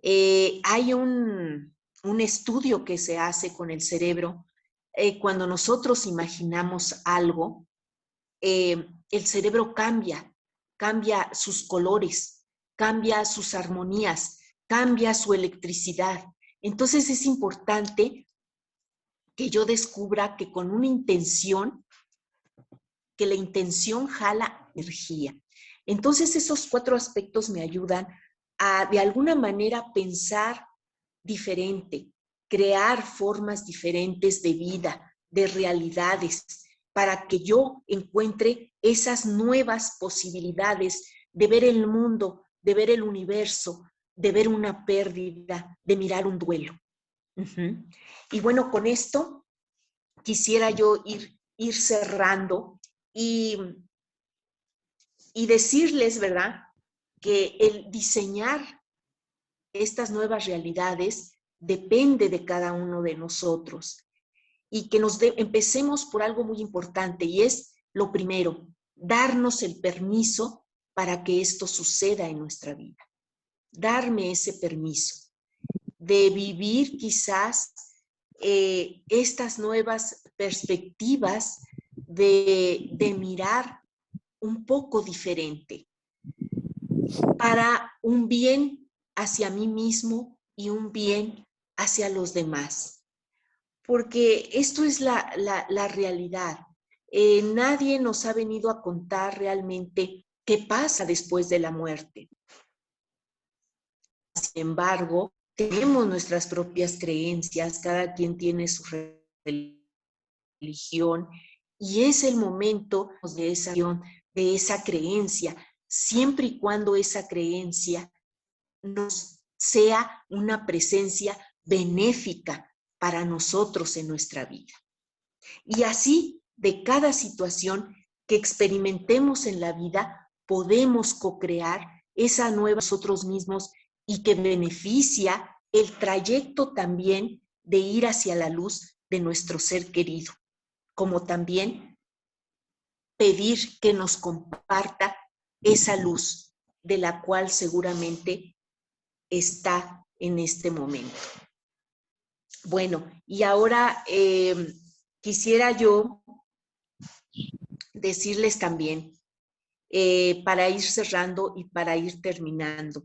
Hay un estudio que se hace con el cerebro. Cuando nosotros imaginamos algo, el cerebro cambia cambia sus colores, cambia sus armonías, cambia su electricidad. Entonces es importante que yo descubra que con una intención, que la intención jala energía. Entonces esos 4 aspectos me ayudan a de alguna manera pensar diferente, crear formas diferentes de vida, de realidades, para que yo encuentre esas nuevas posibilidades de ver el mundo, de ver el universo, de ver una pérdida, de mirar un duelo. Y bueno, con esto quisiera yo ir cerrando y decirles, ¿verdad?, que el diseñar estas nuevas realidades depende de cada uno de nosotros y que empecemos por algo muy importante y es lo primero, darnos el permiso para que esto suceda en nuestra vida. Darme ese permiso de vivir quizás estas nuevas perspectivas de mirar un poco diferente para un bien hacia mí mismo y un bien hacia los demás. Porque esto es la realidad. Nadie nos ha venido a contar realmente qué pasa después de la muerte. Sin embargo, tenemos nuestras propias creencias, cada quien tiene su religión y es el momento de esa creencia, siempre y cuando esa creencia nos sea una presencia benéfica para nosotros en nuestra vida. Y así, de cada situación que experimentemos en la vida, podemos co-crear esa nueva nosotros mismos y que beneficia el trayecto también de ir hacia la luz de nuestro ser querido, como también pedir que nos comparta esa luz de la cual seguramente está en este momento. Bueno, y ahora quisiera yo decirles también, para ir cerrando y para ir terminando,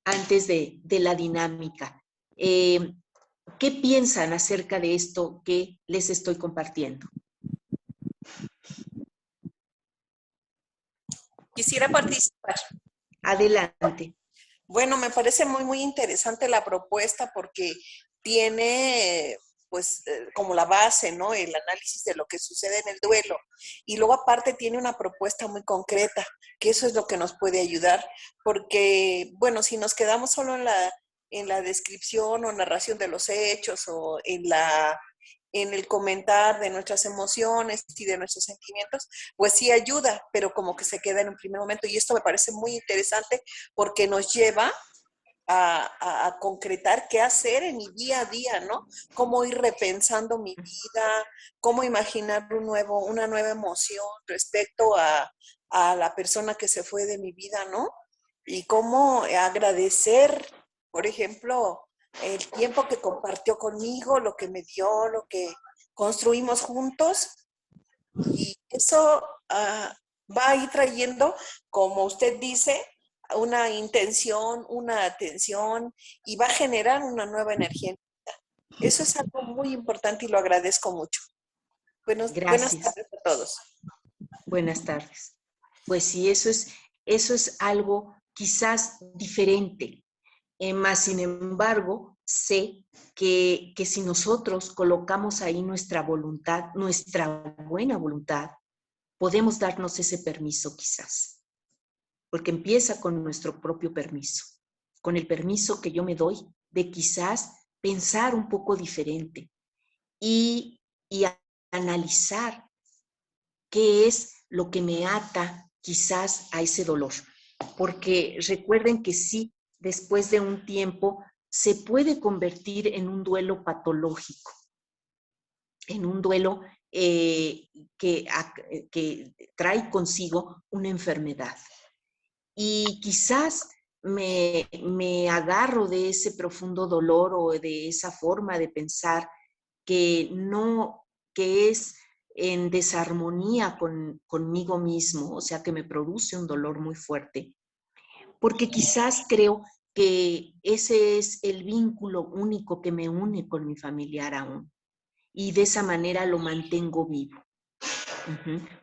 antes de la dinámica, ¿qué piensan acerca de esto que les estoy compartiendo? Quisiera participar. Adelante. Bueno, me parece muy interesante la propuesta porque tiene, pues, como la base, ¿no? El análisis de lo que sucede en el duelo. Y luego, aparte, tiene una propuesta muy concreta, que eso es lo que nos puede ayudar. Porque, bueno, si nos quedamos solo en la descripción o narración de los hechos o en el comentar de nuestras emociones y de nuestros sentimientos, pues sí ayuda, pero como que se queda en un primer momento. Y esto me parece muy interesante porque nos lleva a concretar qué hacer en mi día a día, ¿no? Cómo ir repensando mi vida, cómo imaginar una nueva emoción respecto a la persona que se fue de mi vida, ¿no? Y cómo agradecer, por ejemplo, el tiempo que compartió conmigo, lo que me dio, lo que construimos juntos. Y eso va a ir trayendo, como usted dice, una intención, una atención y va a generar una nueva energía. Eso es algo muy importante y lo agradezco mucho. Buenas tardes a todos. Buenas tardes. Pues sí, eso es algo quizás diferente. Más sin embargo, sé que si nosotros colocamos ahí nuestra voluntad, nuestra buena voluntad, podemos darnos ese permiso quizás. Porque empieza con nuestro propio permiso, con el permiso que yo me doy de quizás pensar un poco diferente y analizar qué es lo que me ata quizás a ese dolor. Porque recuerden que sí, después de un tiempo se puede convertir en un duelo patológico, en un duelo que trae consigo una enfermedad. Y quizás me agarro de ese profundo dolor o de esa forma de pensar que es en desarmonía conmigo mismo, o sea, que me produce un dolor muy fuerte, porque quizás creo que ese es el vínculo único que me une con mi familiar aún, y de esa manera lo mantengo vivo.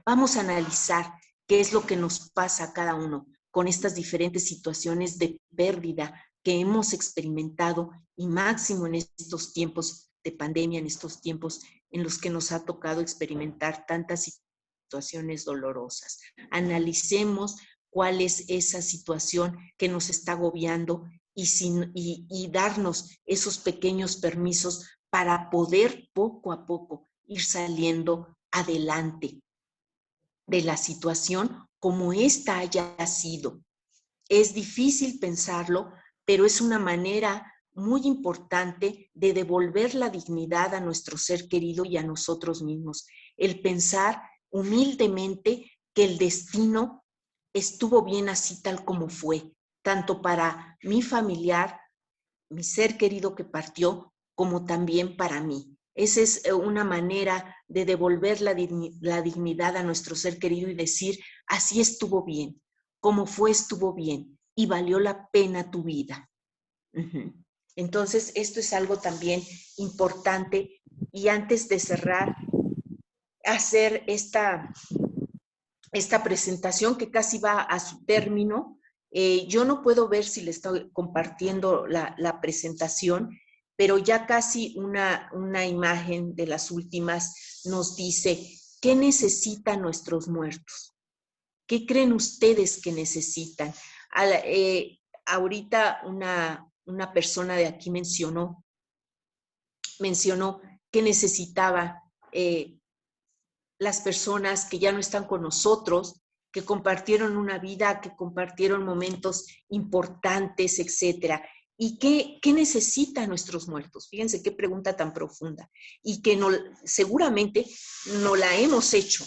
Vamos a analizar qué es lo que nos pasa a cada uno con estas diferentes situaciones de pérdida que hemos experimentado, y máximo en estos tiempos de pandemia, en estos tiempos en los que nos ha tocado experimentar tantas situaciones dolorosas. Analicemos cuál es esa situación que nos está agobiando y darnos esos pequeños permisos para poder poco a poco ir saliendo adelante de la situación como ésta haya sido. Es difícil pensarlo, pero es una manera muy importante de devolver la dignidad a nuestro ser querido y a nosotros mismos. El pensar humildemente que el destino estuvo bien así tal como fue, tanto para mi familiar, mi ser querido que partió, como también para mí. Esa es una manera de devolver la dignidad a nuestro ser querido y decir, así estuvo bien, como fue estuvo bien y valió la pena tu vida. Entonces, esto es algo también importante, y antes de cerrar, hacer esta presentación que casi va a su término. Yo no puedo ver si le estoy compartiendo la presentación, pero ya casi una imagen de las últimas nos dice, ¿qué necesitan nuestros muertos? ¿Qué creen ustedes que necesitan? Ahorita una persona de aquí mencionó que necesitaba las personas que ya no están con nosotros, que compartieron una vida, que compartieron momentos importantes, etcétera. ¿Y qué necesitan nuestros muertos? Fíjense qué pregunta tan profunda, y que seguramente no la hemos hecho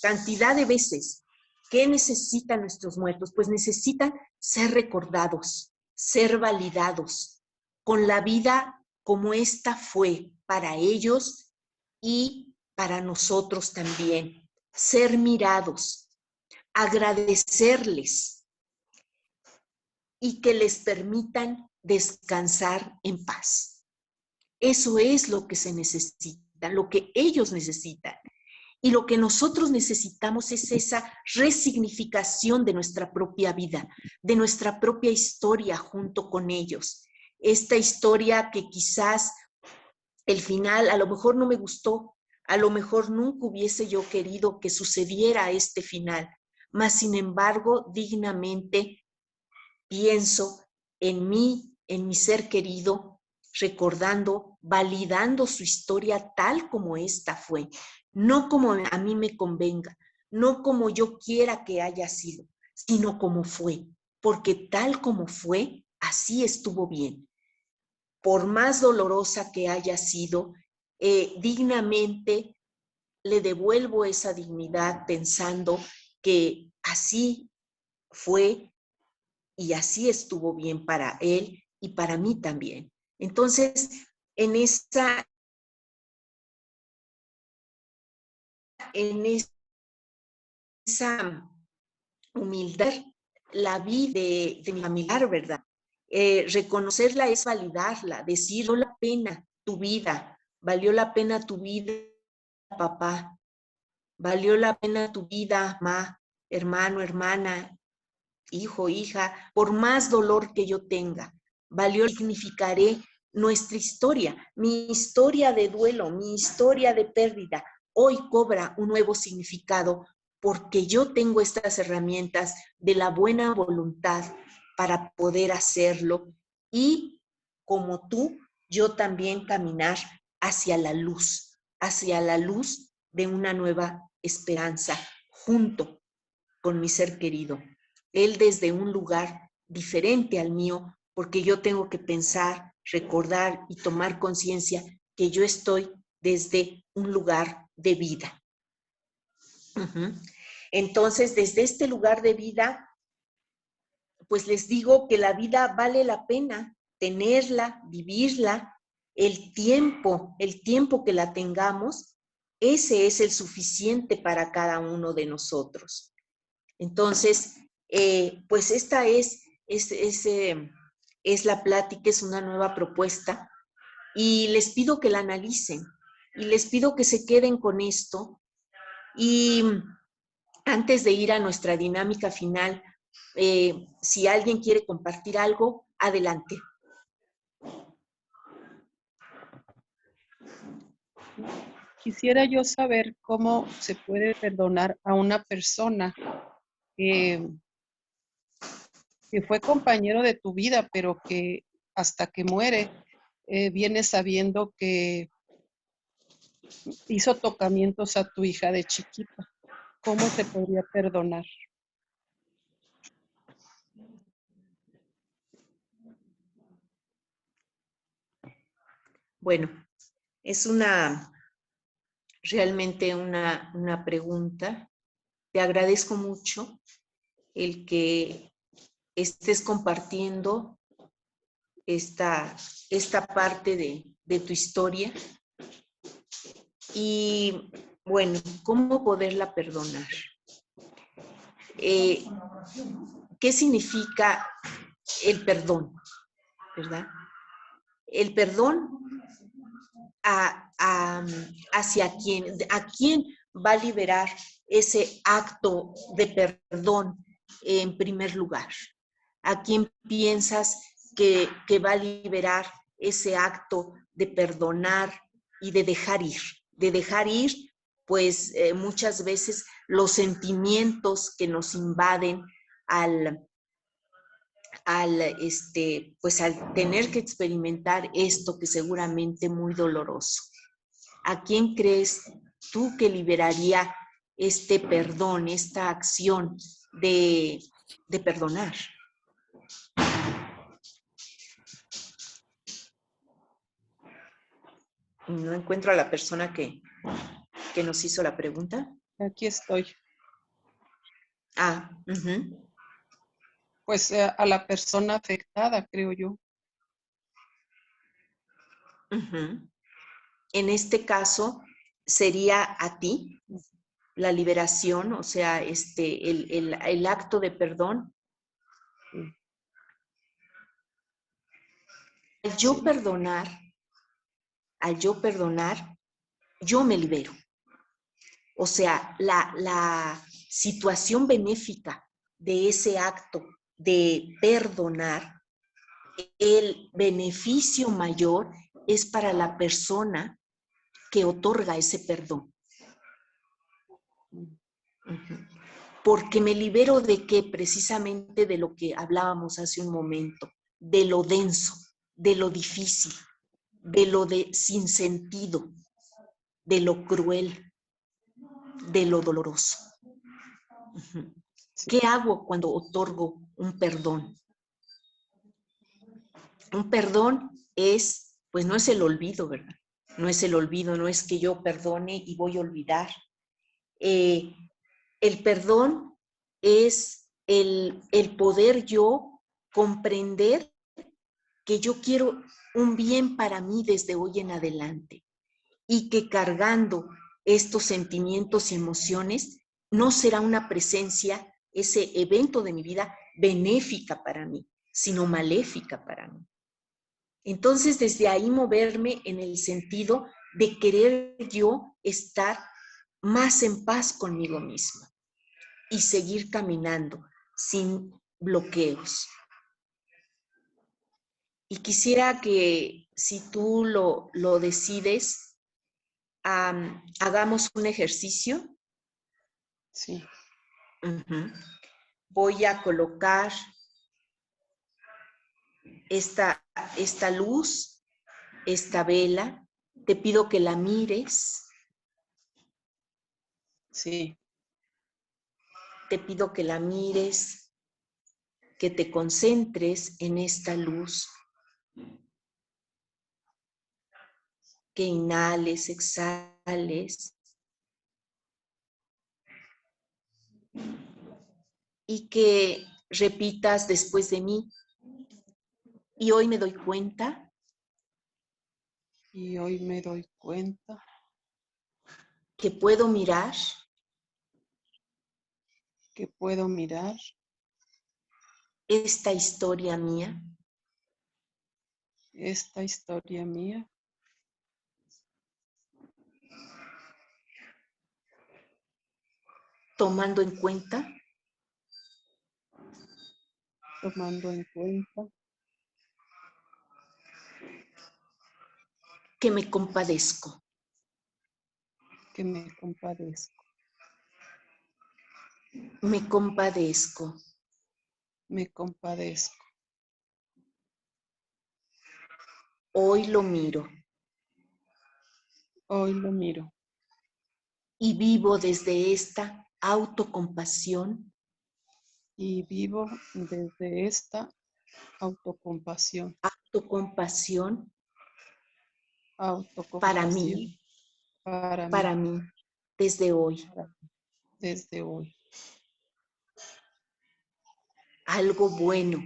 cantidad de veces. ¿Qué necesitan nuestros muertos? Pues necesitan ser recordados, ser validados, con la vida como esta fue para ellos y para nosotros también. Ser mirados, agradecerles y que les permitan descansar en paz. Eso es lo que se necesita, lo que ellos necesitan. Y lo que nosotros necesitamos es esa resignificación de nuestra propia vida, de nuestra propia historia junto con ellos. Esta historia que quizás el final a lo mejor no me gustó, a lo mejor nunca hubiese yo querido que sucediera este final, mas sin embargo dignamente pienso en mí, en mi ser querido, recordando, validando su historia tal como esta fue, no como a mí me convenga, no como yo quiera que haya sido, sino como fue, porque tal como fue, así estuvo bien. Por más dolorosa que haya sido, dignamente le devuelvo esa dignidad pensando que así fue y así estuvo bien para él y para mí también. Entonces, en esa humildad, la vida de mi familiar, ¿verdad? Reconocerla es validarla, decir, valió la pena tu vida, valió la pena tu vida, papá, valió la pena tu vida, mamá, hermano, hermana, hijo, hija, por más dolor que yo tenga, significaré nuestra historia, mi historia de duelo, mi historia de pérdida, hoy cobra un nuevo significado porque yo tengo estas herramientas de la buena voluntad para poder hacerlo, y como tú, yo también caminar hacia la luz de una nueva esperanza junto con mi ser querido. Él desde un lugar diferente al mío, porque yo tengo que pensar, recordar y tomar conciencia que yo estoy desde un lugar de vida. Entonces, desde este lugar de vida, pues les digo que la vida vale la pena tenerla, vivirla, el tiempo que la tengamos, ese es el suficiente para cada uno de nosotros. Entonces, pues esta es la plática, es una nueva propuesta y les pido que la analicen y les pido que se queden con esto. Y antes de ir a nuestra dinámica final, si alguien quiere compartir algo, adelante. Quisiera yo saber cómo se puede perdonar a una persona que fue compañero de tu vida, pero que hasta que muere viene sabiendo que hizo tocamientos a tu hija de chiquita. ¿Cómo se podría perdonar? Bueno, es realmente una pregunta. Te agradezco mucho el que estés compartiendo esta parte de tu historia. Y bueno, ¿cómo poderla perdonar? ¿Qué significa el perdón? ¿Verdad? El perdón hacia a quién va a liberar ese acto de perdón en primer lugar. ¿A quién piensas que va a liberar ese acto de perdonar y de dejar ir? De dejar ir, pues muchas veces los sentimientos que nos invaden al tener que experimentar esto que seguramente muy doloroso. ¿A quién crees tú que liberaría este perdón, esta acción de perdonar? No encuentro a la persona que nos hizo la pregunta. Aquí estoy. Pues a la persona afectada, creo yo. En este caso, sería a ti la liberación, o sea, el acto de perdón. Al yo perdonar, yo me libero. O sea, la situación benéfica de ese acto de perdonar, el beneficio mayor es para la persona que otorga ese perdón. Porque me libero de qué, precisamente de lo que hablábamos hace un momento, de lo denso, de lo difícil, de lo sin sentido, de lo cruel, de lo doloroso. ¿Qué hago cuando otorgo un perdón? Un perdón pues no es el olvido, ¿verdad? No es el olvido, no es que yo perdone y voy a olvidar. El perdón es el poder yo comprender que yo quiero un bien para mí desde hoy en adelante y que cargando estos sentimientos y emociones no será una presencia, ese evento de mi vida, benéfica para mí, sino maléfica para mí. Entonces, desde ahí moverme en el sentido de querer yo estar más en paz conmigo misma y seguir caminando sin bloqueos. Y quisiera que, si tú lo decides, hagamos un ejercicio. Sí. Voy a colocar esta luz, esta vela. Te pido que la mires. Sí. Te pido que la mires, que te concentres en esta luz. Que inhales, exhales. Y que repitas después de mí. Y hoy me doy cuenta. Y hoy me doy cuenta. que puedo mirar que puedo mirar esta historia mía esta historia mía tomando en cuenta tomando en cuenta que me compadezco que me compadezco. me compadezco Me compadezco. hoy lo miro Hoy lo miro y vivo desde esta autocompasión y vivo desde esta autocompasión. autocompasión Autocompasión para mí desde hoy. desde hoy. Algo bueno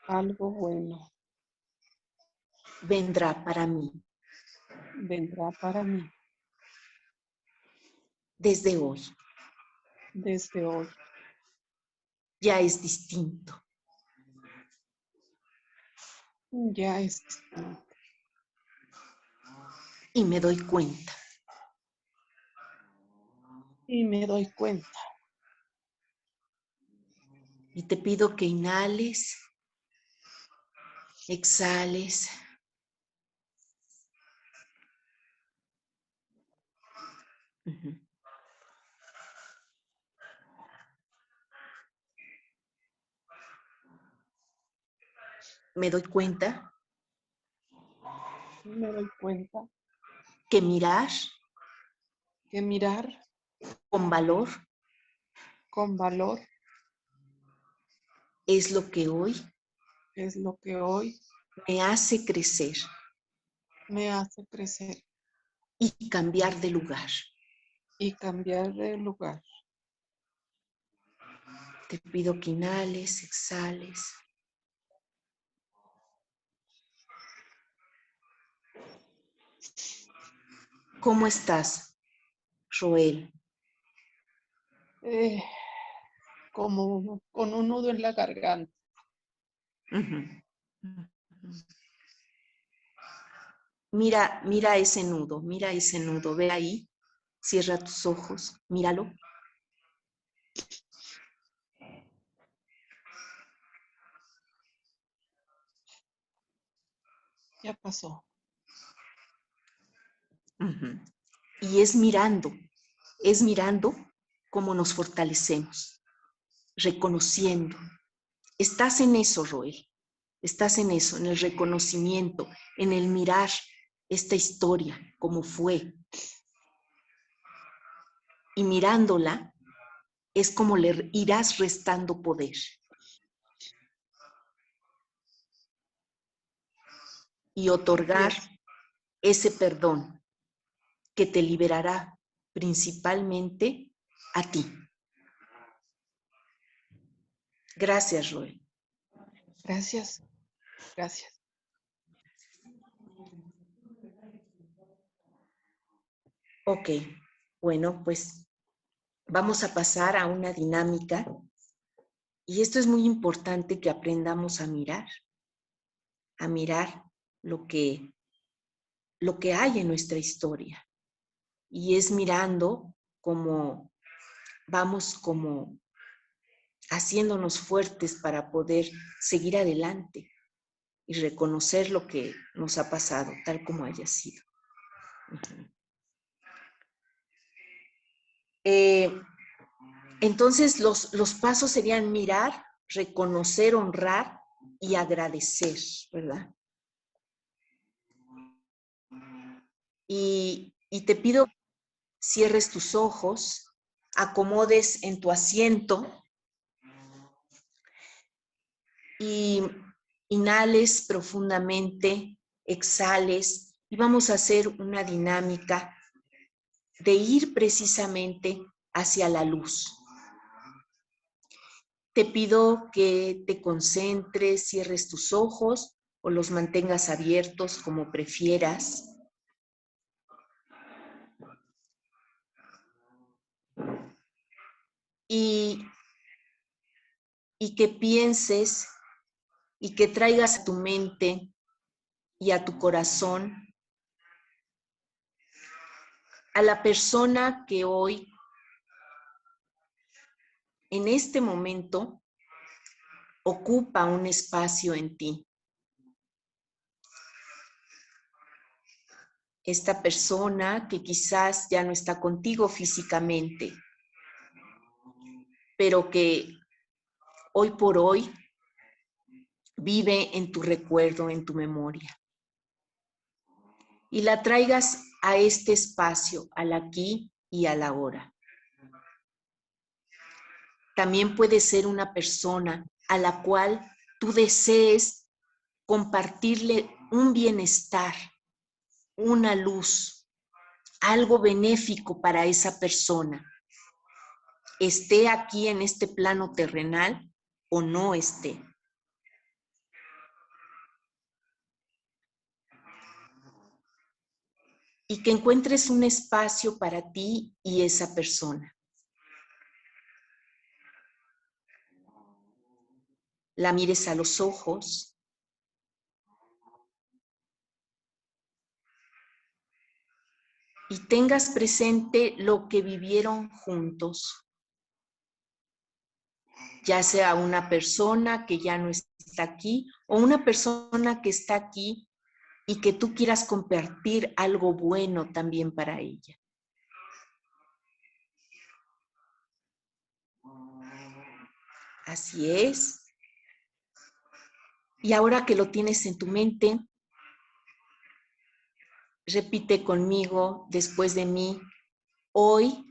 Algo bueno vendrá para mí vendrá para mí desde hoy. desde hoy. Ya es distinto. Ya es distinto. Y me doy cuenta. Y me doy cuenta. Y te pido que inhales, exhales. Ujú. Me doy cuenta Me doy cuenta que mirar que mirar con valor con valor es lo que hoy es lo que hoy me hace crecer me hace crecer y cambiar de lugar. y cambiar de lugar. Te pido que inhales, exhales. ¿Cómo estás, Roel? Como con un nudo en la garganta. Ujú. Mira ese nudo, ve ahí, cierra tus ojos, míralo. Ya pasó. Ujú. Y es mirando cómo nos fortalecemos, reconociendo. Estás en eso, Roel, estás en eso, en el reconocimiento, en el mirar esta historia como fue. Y mirándola es como le irás restando poder. Y otorgar ese perdón que te liberará principalmente a ti. Gracias, Roel. Gracias. Gracias. Ok, bueno, pues vamos a pasar a una dinámica y esto es muy importante que aprendamos a mirar lo que hay en nuestra historia. Y es mirando como vamos como haciéndonos fuertes para poder seguir adelante y reconocer lo que nos ha pasado, tal como haya sido. Entonces, los pasos serían mirar, reconocer, honrar y agradecer, ¿verdad? Y te pido que cierres tus ojos, acomodes en tu asiento y inhales profundamente, exhales y vamos a hacer una dinámica de ir precisamente hacia la luz. Te pido que te concentres, cierres tus ojos o los mantengas abiertos como prefieras. y que pienses y que traigas a tu mente y a tu corazón a la persona que hoy, en este momento, ocupa un espacio en ti. Esta persona que quizás ya no está contigo físicamente, pero que hoy por hoy vive en tu recuerdo, en tu memoria. Y la traigas a este espacio, al aquí y al ahora. También puede ser una persona a la cual tú desees compartirle un bienestar, una luz, algo benéfico para esa persona, esté aquí en este plano terrenal o no esté. Y que encuentres un espacio para ti y esa persona. La mires a los ojos. Y tengas presente lo que vivieron juntos. Ya sea una persona que ya no está aquí o una persona que está aquí y que tú quieras compartir algo bueno también para ella. Así es. Y ahora que lo tienes en tu mente, repite conmigo, después de mí, hoy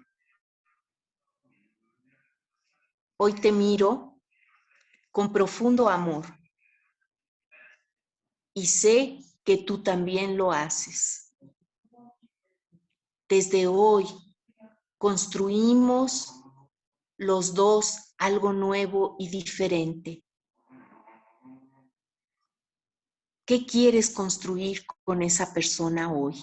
te miro con profundo amor y sé que tú también lo haces. Desde hoy construimos los dos algo nuevo y diferente. ¿Qué quieres construir con esa persona hoy?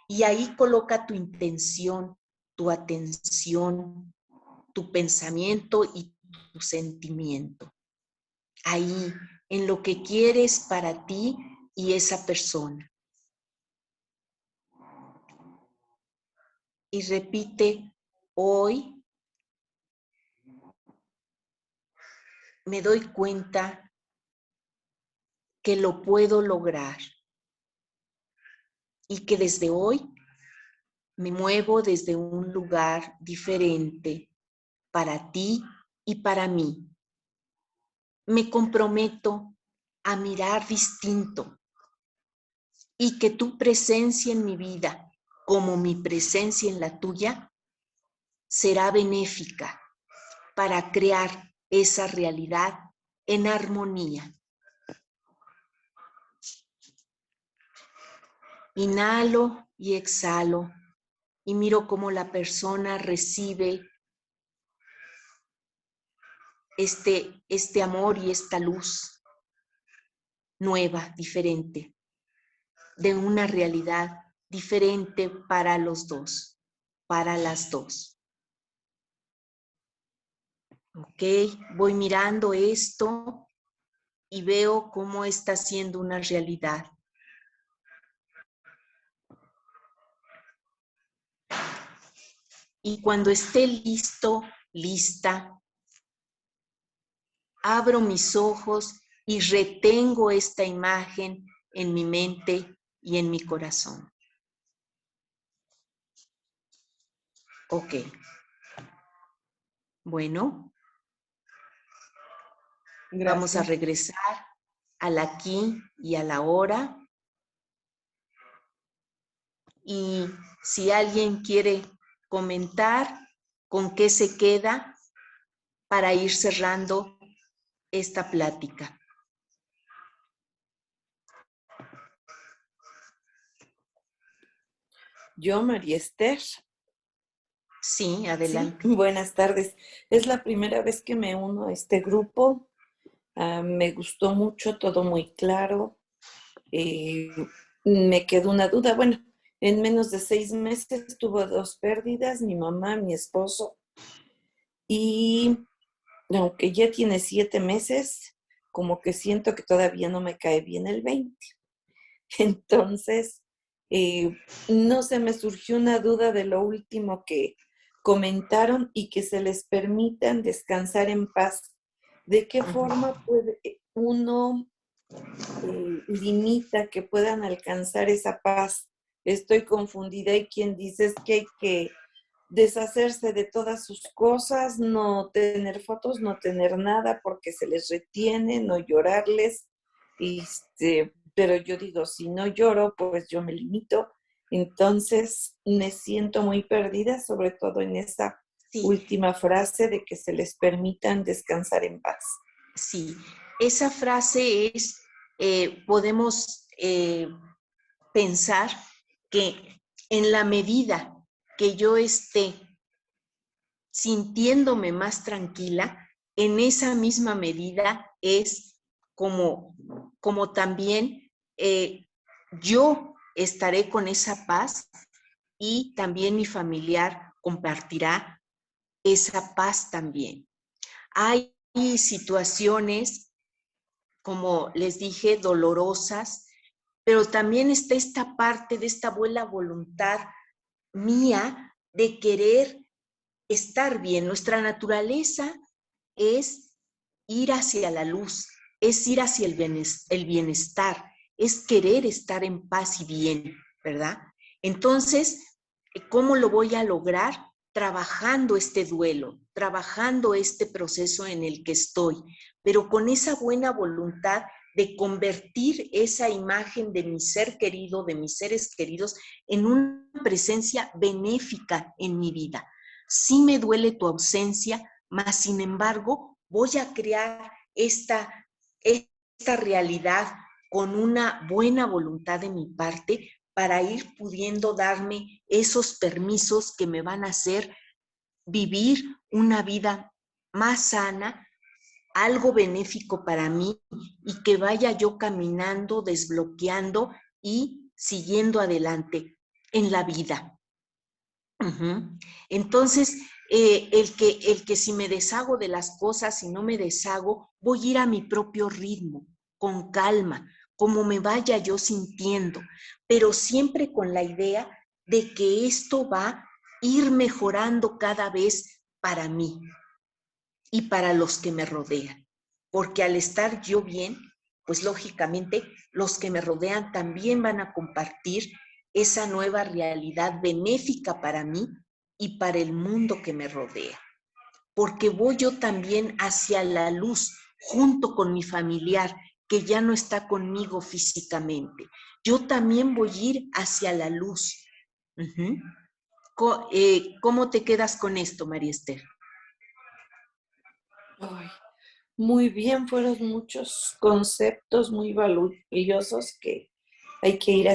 Y ahí coloca tu intención, tu atención, tu pensamiento y tu sentimiento. Ahí, en lo que quieres para ti y esa persona. Y repite, hoy me doy cuenta que lo puedo lograr y que desde hoy me muevo desde un lugar diferente para ti y para mí. Me comprometo a mirar distinto y que tu presencia en mi vida, como mi presencia en la tuya, será benéfica para crear esa realidad en armonía. Inhalo y exhalo y miro cómo la persona recibe este amor y esta luz nueva, diferente, de una realidad diferente para los dos, para las dos. Ok, voy mirando esto y veo cómo está siendo una realidad. Y cuando esté listo, lista, abro mis ojos y retengo esta imagen en mi mente y en mi corazón. Ok. Bueno. Gracias. Vamos a regresar al aquí y a la ahora. Y si alguien quiere comentar con qué se queda para ir cerrando esta plática. Yo, María Esther. Sí, adelante. Sí, buenas tardes. Es la primera vez que me uno a este grupo. Me gustó mucho, todo muy claro. Me quedó una duda. Bueno, en menos de 6 meses tuvo 2 pérdidas, mi mamá, mi esposo. y aunque ya tiene 7 meses, como que siento que todavía no me cae bien el 20. Entonces, no se me surgió una duda de lo último que comentaron y que se les permitan descansar en paz. ¿De qué forma puede uno limita que puedan alcanzar esa paz? Estoy confundida. Hay quien dice es que hay que deshacerse de todas sus cosas, no tener fotos, no tener nada porque se les retiene, no llorarles. Pero yo digo, si no lloro, pues yo me limito. Entonces me siento muy perdida, sobre todo en esa Sí, última frase de que se les permitan descansar en paz. sí. Esa frase es, podemos pensar que en la medida que yo esté sintiéndome más tranquila, en esa misma medida es como también yo estaré con esa paz y también mi familiar compartirá esa paz también. Hay situaciones, como les dije, dolorosas, pero también está esta parte de esta buena voluntad mía de querer estar bien. Nuestra naturaleza es ir hacia la luz, es ir hacia el bienestar, es querer estar en paz y bien, ¿verdad? Entonces, ¿cómo lo voy a lograr? Trabajando este duelo, trabajando este proceso en el que estoy, pero con esa buena voluntad de convertir esa imagen de mi ser querido, de mis seres queridos, en una presencia benéfica en mi vida. Sí me duele tu ausencia, mas sin embargo voy a crear esta realidad con una buena voluntad de mi parte para ir pudiendo darme esos permisos que me van a hacer vivir una vida más sana, algo benéfico para mí y que vaya yo caminando, desbloqueando y siguiendo adelante en la vida. Entonces, el que si me deshago de las cosas, si no me deshago, voy a ir a mi propio ritmo, con calma, como me vaya yo sintiendo, pero siempre con la idea de que esto va a ir mejorando cada vez para mí y para los que me rodean. Porque al estar yo bien, pues lógicamente los que me rodean también van a compartir esa nueva realidad benéfica para mí y para el mundo que me rodea. Porque voy yo también hacia la luz junto con mi familiar que ya no está conmigo físicamente. Yo también voy a ir hacia la luz. ¿Cómo te quedas con esto, María Esther? Ay, muy bien, fueron muchos conceptos muy valiosos que hay que ir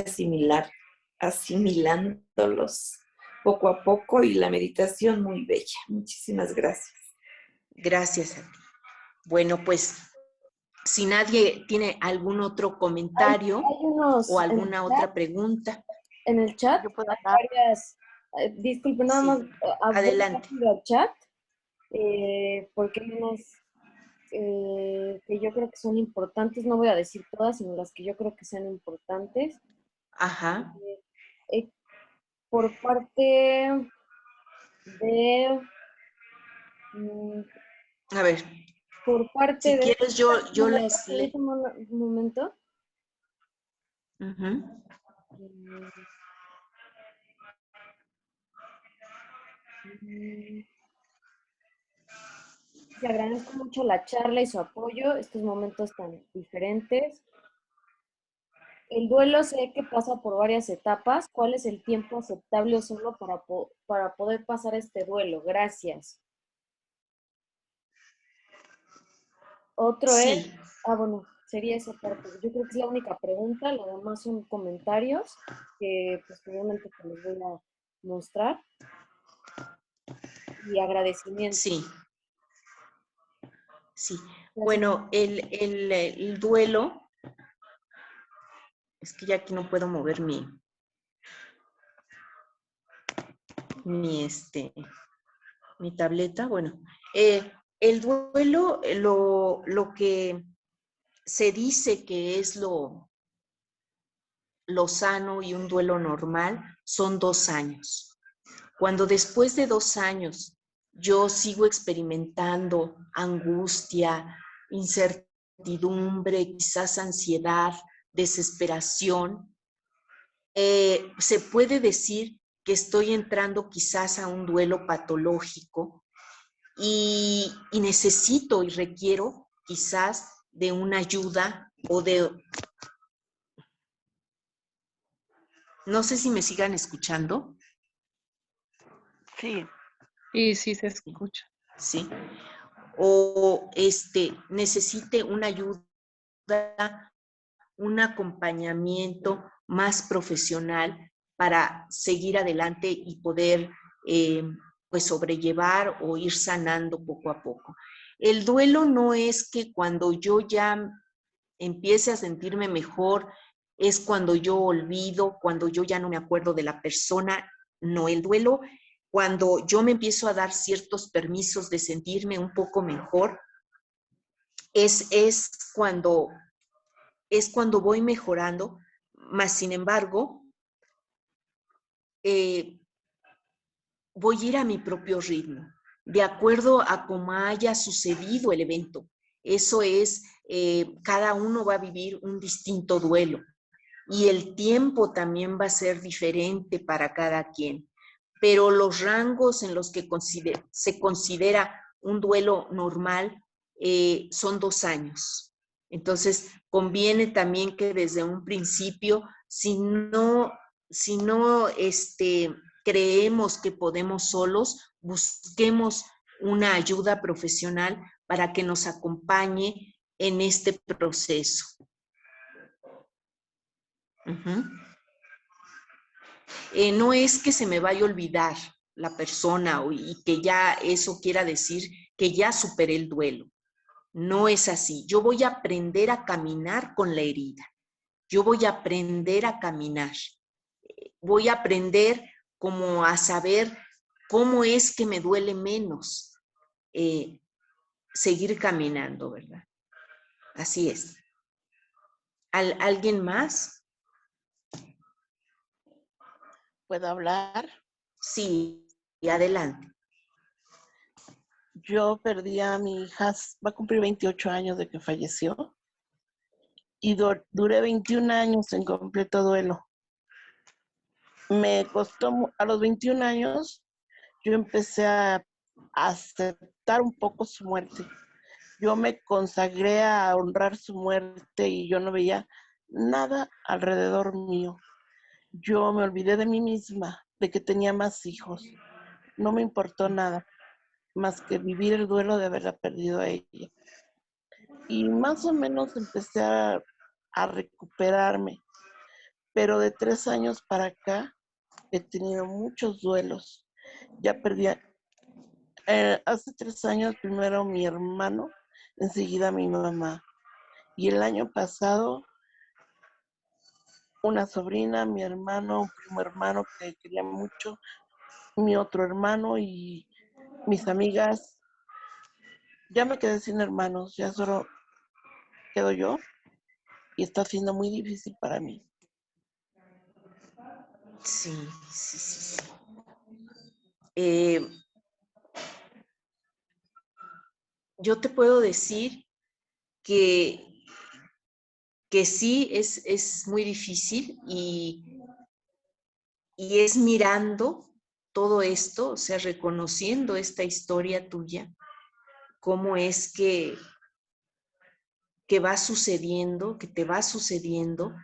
asimilándolos poco a poco y la meditación muy bella. Muchísimas gracias. Gracias a ti. Bueno, pues si nadie tiene algún otro comentario Hay unos o alguna otra pregunta. En el chat Yo puedo hay hablar. varias, disculpe, nada Sí, más, adelante. rápido al chat, porque hay unas que yo creo que son importantes, no voy a decir todas, sino las que yo creo que sean importantes. Ajá. Eh, por parte de, mm, A ver, por parte si de, quieres yo las leo. un momento. Uh-huh. Te agradezco mucho la charla y su apoyo, estos momentos tan diferentes. El duelo sé que pasa por varias etapas. ¿Cuál es el tiempo aceptable solo para poder pasar este duelo? Gracias. Otro es, Sí, bueno, sería esa parte. Yo creo que es la única pregunta, lo demás son comentarios que posteriormente te los voy a mostrar. Y agradecimiento. sí, sí. Gracias. Bueno, el duelo, es que ya aquí no puedo mover mi Mi tableta, bueno. El duelo, lo que se dice que es lo sano y un duelo normal son 2 años. Cuando después de 2 años yo sigo experimentando angustia, incertidumbre, quizás ansiedad, desesperación, se puede decir que estoy entrando quizás a un duelo patológico y necesito y requiero quizás de una ayuda o de... No sé si me sigan escuchando. Sí. Y sí se escucha. Sí. O necesite una ayuda, un acompañamiento más profesional para seguir adelante y poder pues sobrellevar o ir sanando poco a poco. El duelo no es que cuando yo ya empiece a sentirme mejor, es cuando yo olvido, cuando yo ya no me acuerdo de la persona. No, el duelo, cuando yo me empiezo a dar ciertos permisos de sentirme un poco mejor, es cuando voy mejorando, más sin embargo, voy a ir a mi propio ritmo, de acuerdo a cómo haya sucedido el evento. Eso es, cada uno va a vivir un distinto duelo y el tiempo también va a ser diferente para cada quien. Pero los rangos en los que se considera un duelo normal son 2 años. Entonces, conviene también que desde un principio, si no creemos que podemos solos, busquemos una ayuda profesional para que nos acompañe en este proceso. No es que se me vaya a olvidar la persona y que ya eso quiera decir que ya superé el duelo. No es así. Yo voy a aprender a caminar con la herida. Yo voy a aprender a caminar. Voy a aprender como a saber cómo es que me duele menos seguir caminando, ¿verdad? Así es. ¿Alguien más? ¿Puedo hablar? Sí, adelante. Yo perdí a mi hija, va a cumplir 28 años de que falleció. Y duré 21 años en completo duelo. Me costó, a los 21 años, yo empecé a aceptar un poco su muerte. Yo me consagré a honrar su muerte y yo no veía nada alrededor mío. Yo me olvidé de mí misma, de que tenía más hijos. No me importó nada, más que vivir el duelo de haberla perdido a ella. Y más o menos empecé a recuperarme, pero de 3 años para acá he tenido muchos duelos. Ya perdí, hace 3 años primero mi hermano, enseguida mi mamá. Y el año pasado una sobrina, mi hermano, un primo hermano que quería mucho, mi otro hermano y mis amigas. Ya me quedé sin hermanos, ya solo quedo yo y está siendo muy difícil para mí. Sí. Yo te puedo decir que sí es muy difícil y es mirando todo esto, o sea, reconociendo esta historia tuya, cómo es que va sucediendo, que te va sucediendo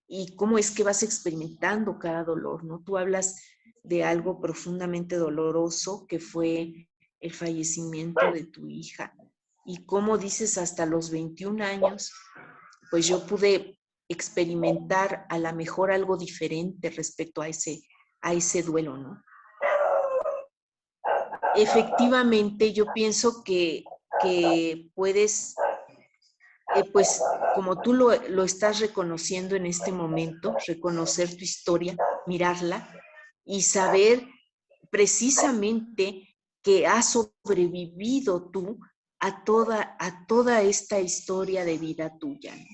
y cómo es que vas experimentando cada dolor, ¿no? Tú hablas de algo profundamente doloroso que fue el fallecimiento de tu hija y cómo dices hasta los 21 años, pues yo pude experimentar a lo mejor algo diferente respecto a ese duelo, ¿no? Efectivamente, yo pienso que puedes, pues como tú lo estás reconociendo en este momento, reconocer tu historia, mirarla y saber precisamente que has sobrevivido tú a toda esta historia de vida tuya, ¿no?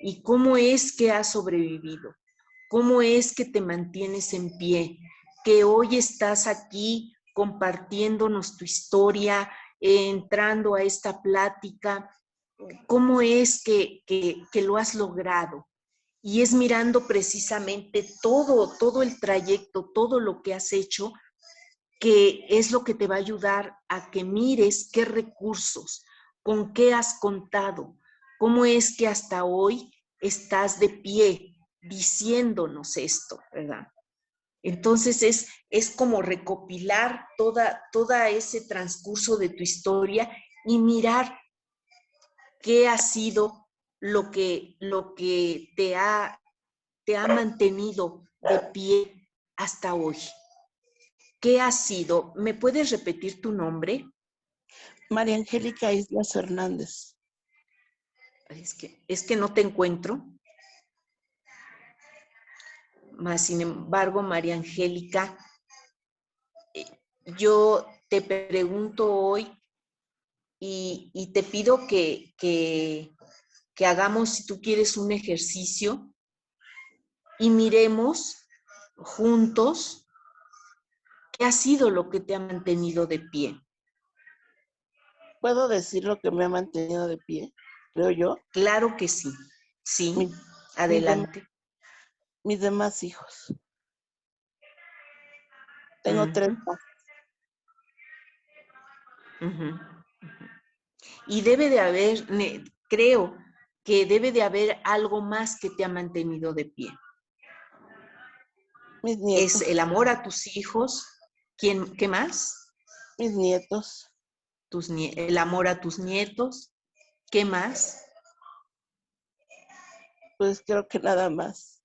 Y cómo es que has sobrevivido, cómo es que te mantienes en pie, que hoy estás aquí compartiéndonos tu historia, entrando a esta plática, cómo es que lo has logrado. Y es mirando precisamente todo el trayecto, todo lo que has hecho, que es lo que te va a ayudar a que mires qué recursos, con qué has contado, cómo es que hasta hoy estás de pie diciéndonos esto, ¿verdad? Entonces es como recopilar toda ese transcurso de tu historia y mirar qué ha sido lo que te ha mantenido de pie hasta hoy. ¿Qué ha sido? ¿Me puedes repetir tu nombre? María Angélica Islas Hernández. Es que no te encuentro. Más sin embargo, María Angélica, yo te pregunto hoy y te pido que hagamos, si tú quieres, un ejercicio y miremos juntos qué ha sido lo que te ha mantenido de pie. ¿Puedo decir lo que me ha mantenido de pie? Creo yo. Claro que sí. Sí, adelante. Mis demás hijos. Tengo 3 más. Y debe de haber, creo que debe de haber algo más que te ha mantenido de pie. Mis nietos. Es el amor a tus hijos. ¿Qué más? Mis nietos. El amor a tus nietos. ¿Qué más? Pues creo que nada más.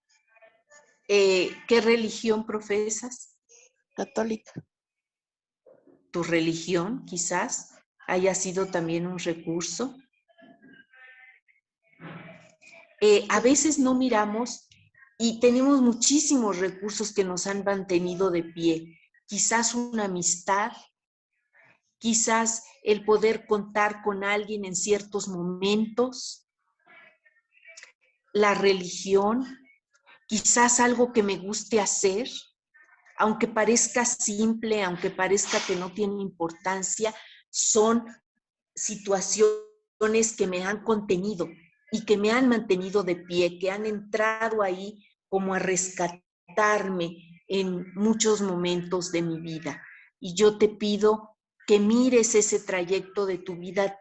¿Qué religión profesas? Católica. Tu religión quizás haya sido también un recurso. A veces no miramos y tenemos muchísimos recursos que nos han mantenido de pie. Quizás una amistad, quizás el poder contar con alguien en ciertos momentos, la religión, quizás algo que me guste hacer, aunque parezca simple, aunque parezca que no tiene importancia, son situaciones que me han contenido y que me han mantenido de pie, que han entrado ahí como a rescatarme en muchos momentos de mi vida. Y yo te pido que mires ese trayecto de tu vida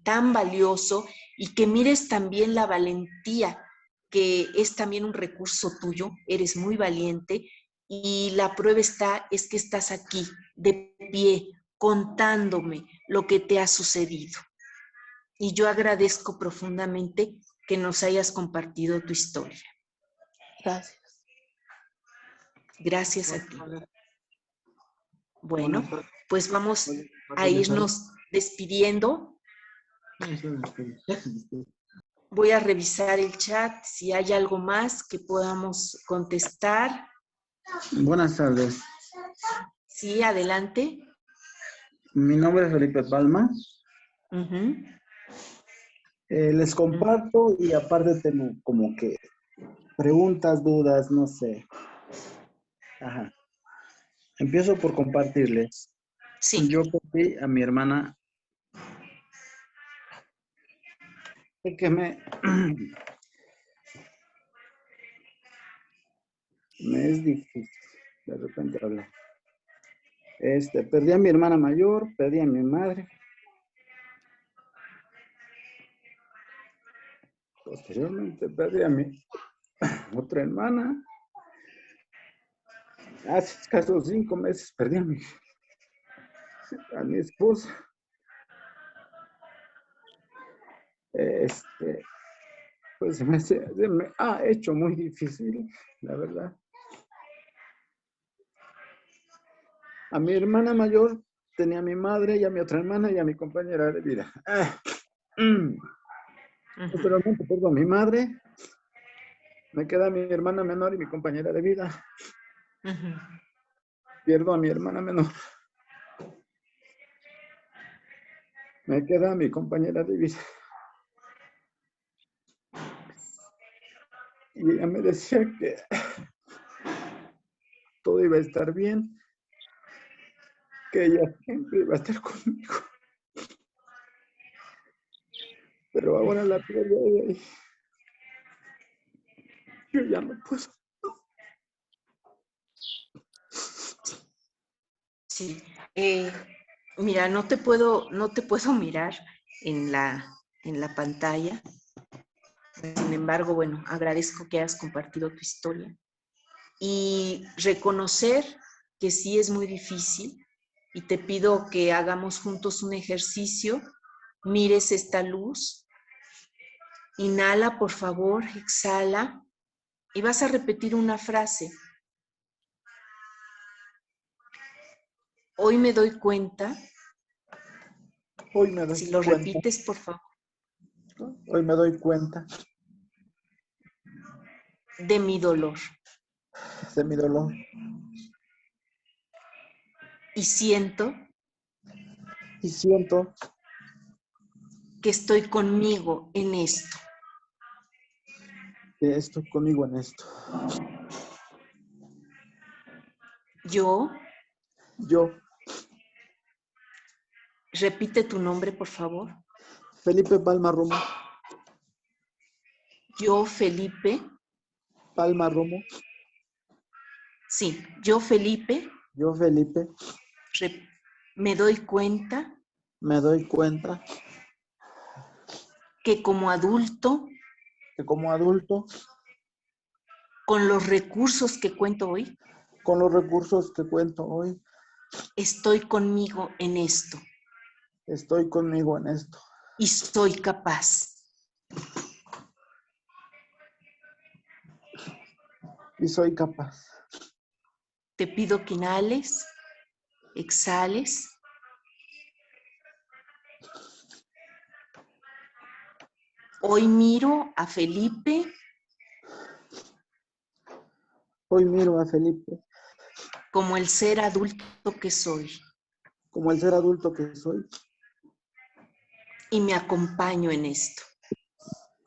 tan valioso y que mires también la valentía, que es también un recurso tuyo. Eres muy valiente y la prueba es que estás aquí de pie contándome lo que te ha sucedido. Y yo agradezco profundamente que nos hayas compartido tu historia. Gracias. Gracias a ti. Bueno, pues vamos a irnos despidiendo. Voy a revisar el chat si hay algo más que podamos contestar. Buenas tardes. Sí, adelante. Mi nombre es Felipe Palma. Les comparto y aparte tengo como que preguntas, dudas, no sé. Ajá. Empiezo por compartirles. Sí. Yo perdí a mi hermana que me es difícil de repente hablar. Perdí a mi hermana mayor, perdí a mi madre. Posteriormente perdí a mi otra hermana. Hace escasos 5 meses perdí a mi esposa. Pues se me ha hecho muy difícil, la verdad. A mi hermana mayor tenía a mi madre y a mi otra hermana y a mi compañera de vida. Posteriormente pierdo a mi madre, me queda mi hermana menor y mi compañera de vida. Pierdo a mi hermana menor. Me queda mi compañera Divisa. Y ella me decía que todo iba a estar bien, que ella siempre iba a estar conmigo. Pero ahora la pierdo a ella y yo ya no puedo. Sí. Mira, no te puedo mirar en la pantalla. Sin embargo, bueno, agradezco que hayas compartido tu historia. Y reconocer que sí es muy difícil, y te pido que hagamos juntos un ejercicio. Mires esta luz. Inhala, por favor, exhala. Y vas a repetir una frase. Hoy me doy cuenta. Hoy me doy Si lo cuenta. repites, por favor. Hoy me doy cuenta De mi dolor. de mi dolor. Y siento Y siento que estoy conmigo en esto. que estoy conmigo en esto. Yo, Yo, repite tu nombre, por favor. Felipe Palma Romo. Yo, Felipe. Palma Romo. Sí, yo, Felipe. Yo, Felipe. Me doy cuenta Me doy cuenta que como adulto, que como adulto, con los recursos que cuento hoy, con los recursos que cuento hoy, estoy conmigo en esto. estoy conmigo en esto. Y soy capaz. Y soy capaz. Te pido que inhales, exhales. Hoy miro a Felipe. Hoy miro a Felipe Como el ser adulto que soy. como el ser adulto que soy. Y me acompaño en esto.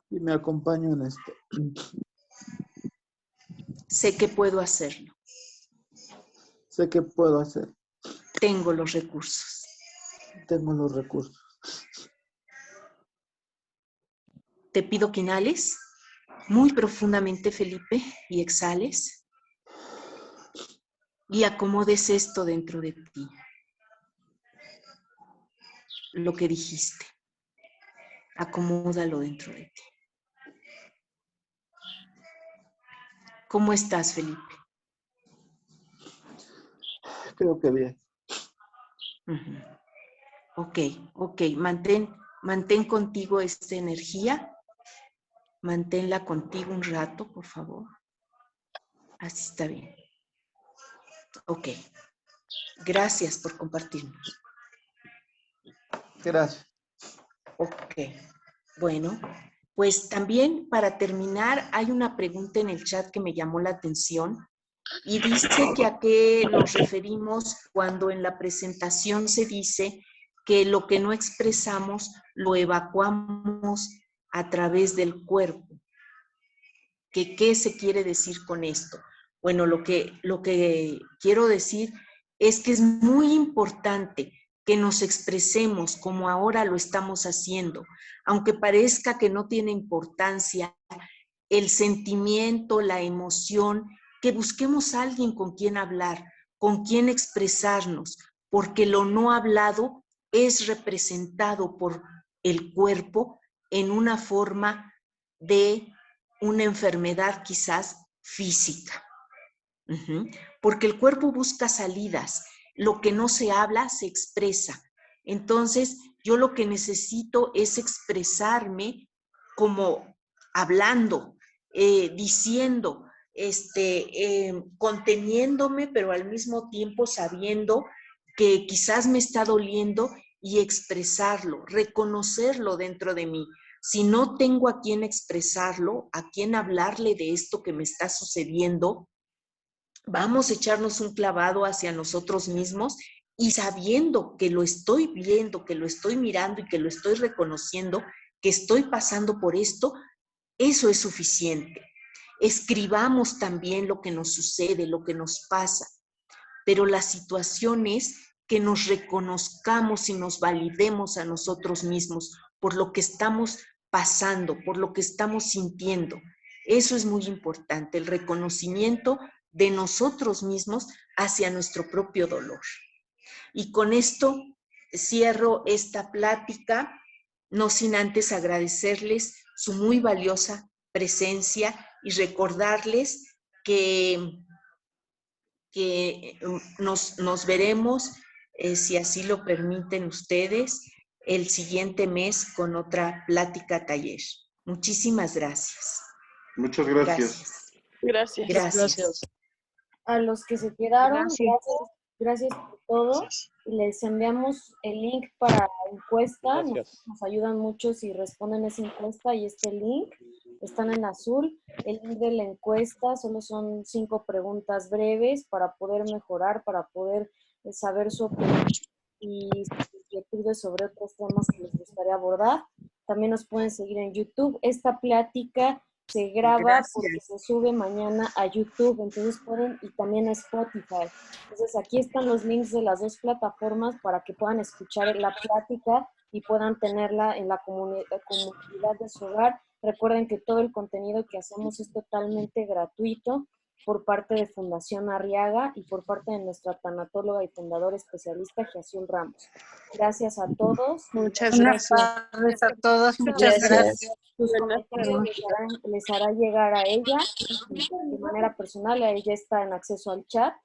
Y me acompaño en esto. Sé que puedo hacerlo. Sé que puedo hacer. Tengo los recursos. Tengo los recursos. Te pido que inhales muy profundamente, Felipe, y exhales. Y acomodes esto dentro de ti. Lo que dijiste. Acomódalo dentro de ti. ¿Cómo estás, Felipe? Creo que bien. Ok. Mantén contigo esta energía. Manténla contigo un rato, por favor. Así está bien. Ok. Gracias por compartirnos. Gracias. Ok. Bueno, pues también para terminar, hay una pregunta en el chat que me llamó la atención y dice que a qué nos referimos cuando en la presentación se dice que lo que no expresamos lo evacuamos a través del cuerpo. ¿Qué se quiere decir con esto? Bueno, lo que quiero decir es que es muy importante que nos expresemos como ahora lo estamos haciendo, aunque parezca que no tiene importancia, el sentimiento, la emoción, que busquemos a alguien con quien hablar, con quien expresarnos, porque lo no hablado es representado por el cuerpo en una forma de una enfermedad quizás física. Porque el cuerpo busca salidas, lo que no se habla se expresa. Entonces, yo lo que necesito es expresarme como hablando, diciendo, conteniéndome, pero al mismo tiempo sabiendo que quizás me está doliendo y expresarlo, reconocerlo dentro de mí. Si no tengo a quién expresarlo, a quién hablarle de esto que me está sucediendo, vamos a echarnos un clavado hacia nosotros mismos y sabiendo que lo estoy viendo, que lo estoy mirando y que lo estoy reconociendo, que estoy pasando por esto, eso es suficiente. Escribamos también lo que nos sucede, lo que nos pasa, pero la situación es que nos reconozcamos y nos validemos a nosotros mismos por lo que estamos pasando, por lo que estamos sintiendo. Eso es muy importante, el reconocimiento de nosotros mismos hacia nuestro propio dolor. Y con esto cierro esta plática, no sin antes agradecerles su muy valiosa presencia y recordarles que nos veremos, si así lo permiten ustedes, el siguiente mes con otra plática taller. Muchísimas gracias. Muchas gracias. Gracias. Gracias. A los que se quedaron, Gracias. gracias por todo. Les enviamos el link para la encuesta. Nos ayudan mucho si responden esa encuesta y este link están en azul. El link de la encuesta solo son 5 preguntas breves para poder mejorar, para poder saber su opinión y sus inquietudes sobre otros temas que les gustaría abordar. También nos pueden seguir en YouTube. Esta plática se graba porque se sube mañana a YouTube, entonces pueden, y también a Spotify. Entonces aquí están los links de las 2 plataformas para que puedan escuchar la plática y puedan tenerla en la comunidad de su hogar. Recuerden que todo el contenido que hacemos es totalmente gratuito por parte de Fundación Arriaga y por parte de nuestra tanatóloga y fundadora especialista Giaciel Ramos. Gracias a todos. Muchas Buenas gracias. tardes a todos. Muchas gracias. Sus Buenas comentarios les hará llegar a ella de manera personal. Ella está en acceso al chat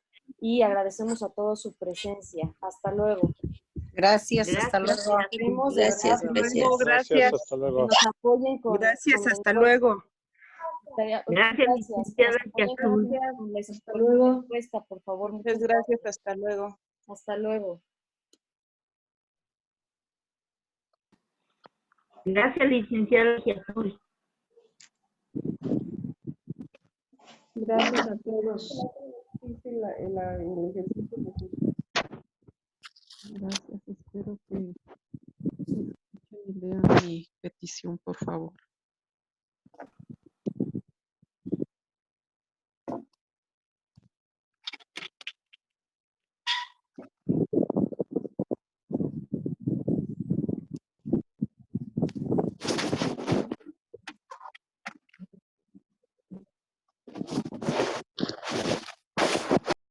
y agradecemos a todos su presencia. Hasta luego. Gracias, hasta luego. Queremos de Gracias, verdad gracias. Gracias. Hasta que luego. nos apoyen con Gracias, con la hasta encuesta. luego. Gracias, Gracias, que nos apoyen con la Hasta luego. encuesta, por favor. Muchas gracias, hasta luego. Hasta luego. Gracias, licenciada Giaciel. Gracias a todos. Gracias, espero que escuchen y lean mi petición, por favor.